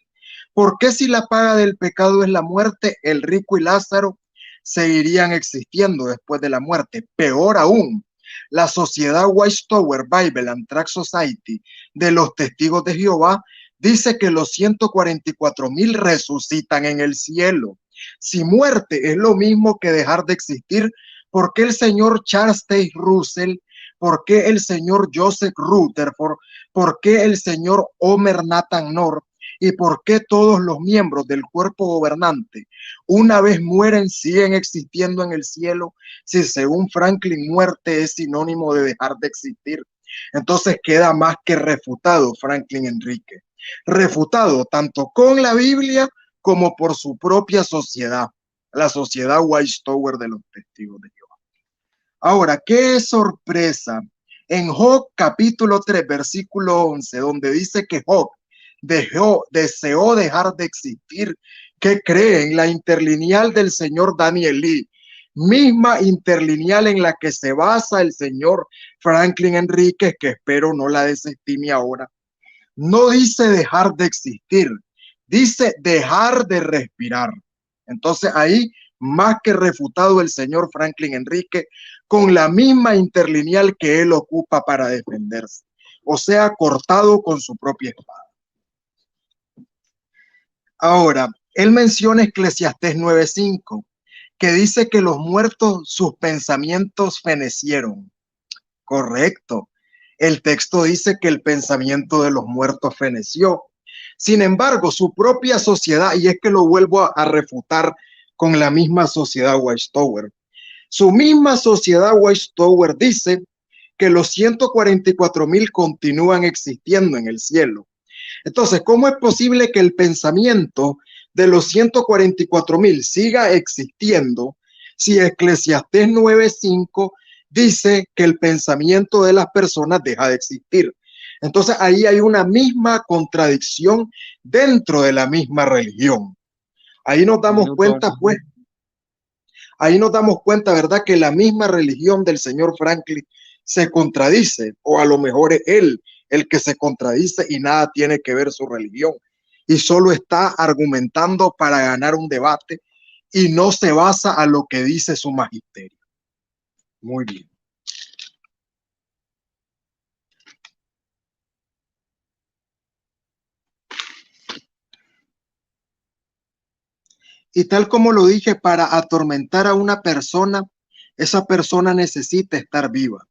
¿Por qué si la paga del pecado es la muerte, el rico y Lázaro seguirían existiendo después de la muerte? Peor aún, la sociedad Watchtower Bible and Tract Society de los Testigos de Jehová dice que los 144,000 resucitan en el cielo. Si muerte es lo mismo que dejar de existir, ¿por qué el señor Charles Taze Russell? ¿Por qué el señor Joseph Rutherford? ¿Por qué el señor Omer Nathan North? ¿Y por qué todos los miembros del cuerpo gobernante, una vez mueren, siguen existiendo en el cielo? Si según Franklin, muerte es sinónimo de dejar de existir. Entonces queda más que refutado Franklin Enrique. Refutado tanto con la Biblia como por su propia sociedad, la sociedad Watchtower de los Testigos de Jehová. Ahora, qué sorpresa. En Job capítulo 3, versículo 11, donde dice que Job deseó dejar de existir, ¿qué creen? La interlineal del señor Daniel Lee, misma interlineal en la que se basa el señor Franklin Enríquez, que espero no la desestime ahora. No dice dejar de existir, dice dejar de respirar. Entonces ahí, más que refutado el señor Franklin Enrique, con la misma interlineal que él ocupa para defenderse, o sea, cortado con su propia espada. Ahora, él menciona Eclesiastés 9:5, que dice que los muertos, sus pensamientos fenecieron. Correcto. El texto dice que el pensamiento de los muertos feneció. Sin embargo, su propia sociedad, y es que lo vuelvo a refutar con la misma sociedad Watchtower, su misma sociedad Watchtower dice que los 144,000 continúan existiendo en el cielo. Entonces, ¿cómo es posible que el pensamiento de los 144,000 siga existiendo si Eclesiastés 9:5 dice que el pensamiento de las personas deja de existir? Entonces, ahí hay una misma contradicción dentro de la misma religión. Ahí nos damos cuenta, pues, ahí nos damos cuenta, ¿verdad?, que la misma religión del señor Franklin se contradice, o a lo mejor es él el que se contradice y nada tiene que ver su religión, y solo está argumentando para ganar un debate y no se basa a lo que dice su magisterio. Muy bien. Y tal como lo dije, para atormentar a una persona, esa persona necesita estar viva.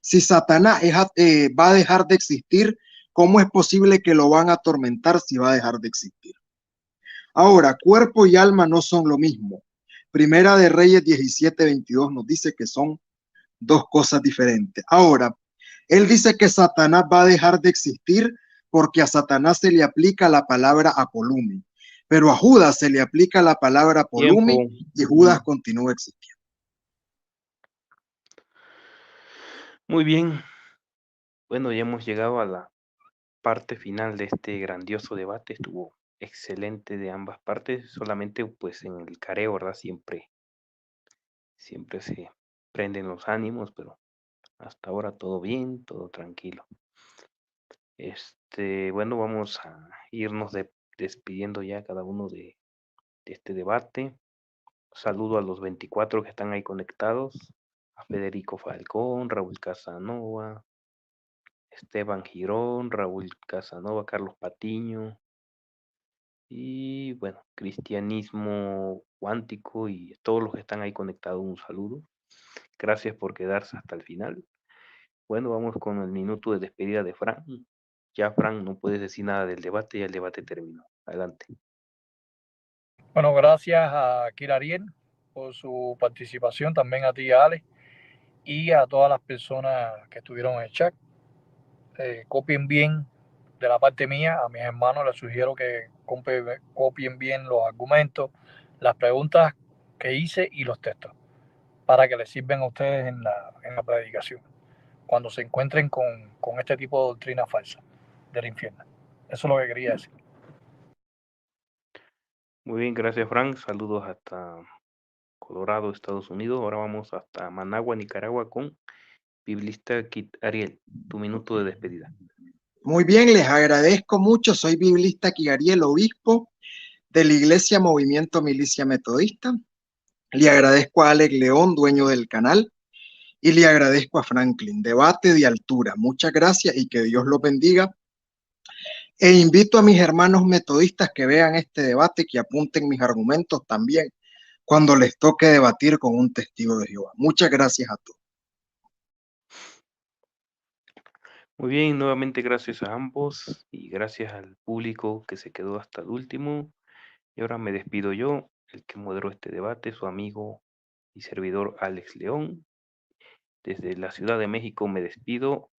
Si Satanás va a dejar de existir, ¿cómo es posible que lo van a atormentar si va a dejar de existir? Ahora, cuerpo y alma no son lo mismo. Primera de Reyes 17:22 nos dice que son dos cosas diferentes. Ahora, él dice que Satanás va a dejar de existir porque a Satanás se le aplica la palabra apolumi, pero a Judas se le aplica la palabra apolumi
Tiempo.
y Judas continúa existiendo.
Muy bien. Bueno, ya hemos llegado a la parte final de este grandioso debate. Estuvo excelente de ambas partes. Solamente pues en el careo, ¿verdad? Siempre se prenden los ánimos, pero hasta ahora todo bien, todo tranquilo. Bueno, vamos a irnos despidiendo ya cada uno de este debate. Saludo a los 24 que están ahí conectados, a Federico Falcón, Raúl Casanova, Esteban Girón, Raúl Casanova, Carlos Patiño y bueno, Cristianismo Cuántico y todos los que están ahí conectados, un saludo. Gracias por quedarse hasta el final. Bueno, vamos con el minuto de despedida de Fran. Ya, Fran, no puedes decir nada del debate, ya el debate terminó. Adelante.
Bueno, gracias a Kira Ariel por su participación, también a ti, Ale, y a todas las personas que estuvieron en el chat. Copien bien de la parte mía, a mis hermanos les sugiero que copien bien los argumentos, las preguntas que hice y los textos, para que les sirvan a ustedes en la predicación, cuando se encuentren con este tipo de doctrina falsa del infierno. Eso es lo que quería decir.
Muy bien, gracias, Frank. Saludos hasta Colorado, Estados Unidos. Ahora vamos hasta Managua, Nicaragua, con Biblista Kit Ariel. Tu minuto de despedida.
Muy bien, les agradezco mucho. Soy Biblista Kigariel, obispo de la Iglesia Movimiento Milicia Metodista. Le agradezco a Alex León, dueño del canal, y le agradezco a Franklin. Debate de altura. Muchas gracias y que Dios los bendiga. E invito a mis hermanos metodistas que vean este debate, que apunten mis argumentos también cuando les toque debatir con un testigo de Jehová. Muchas gracias a todos.
Muy bien, nuevamente gracias a ambos y gracias al público que se quedó hasta el último. Y ahora me despido yo, el que moderó este debate, su amigo y servidor Alex León. Desde la Ciudad de México me despido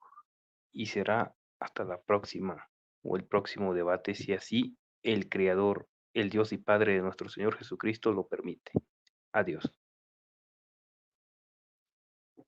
y será hasta la próxima o el próximo debate, si así el Creador, el Dios y Padre de nuestro Señor Jesucristo lo permite. Adiós.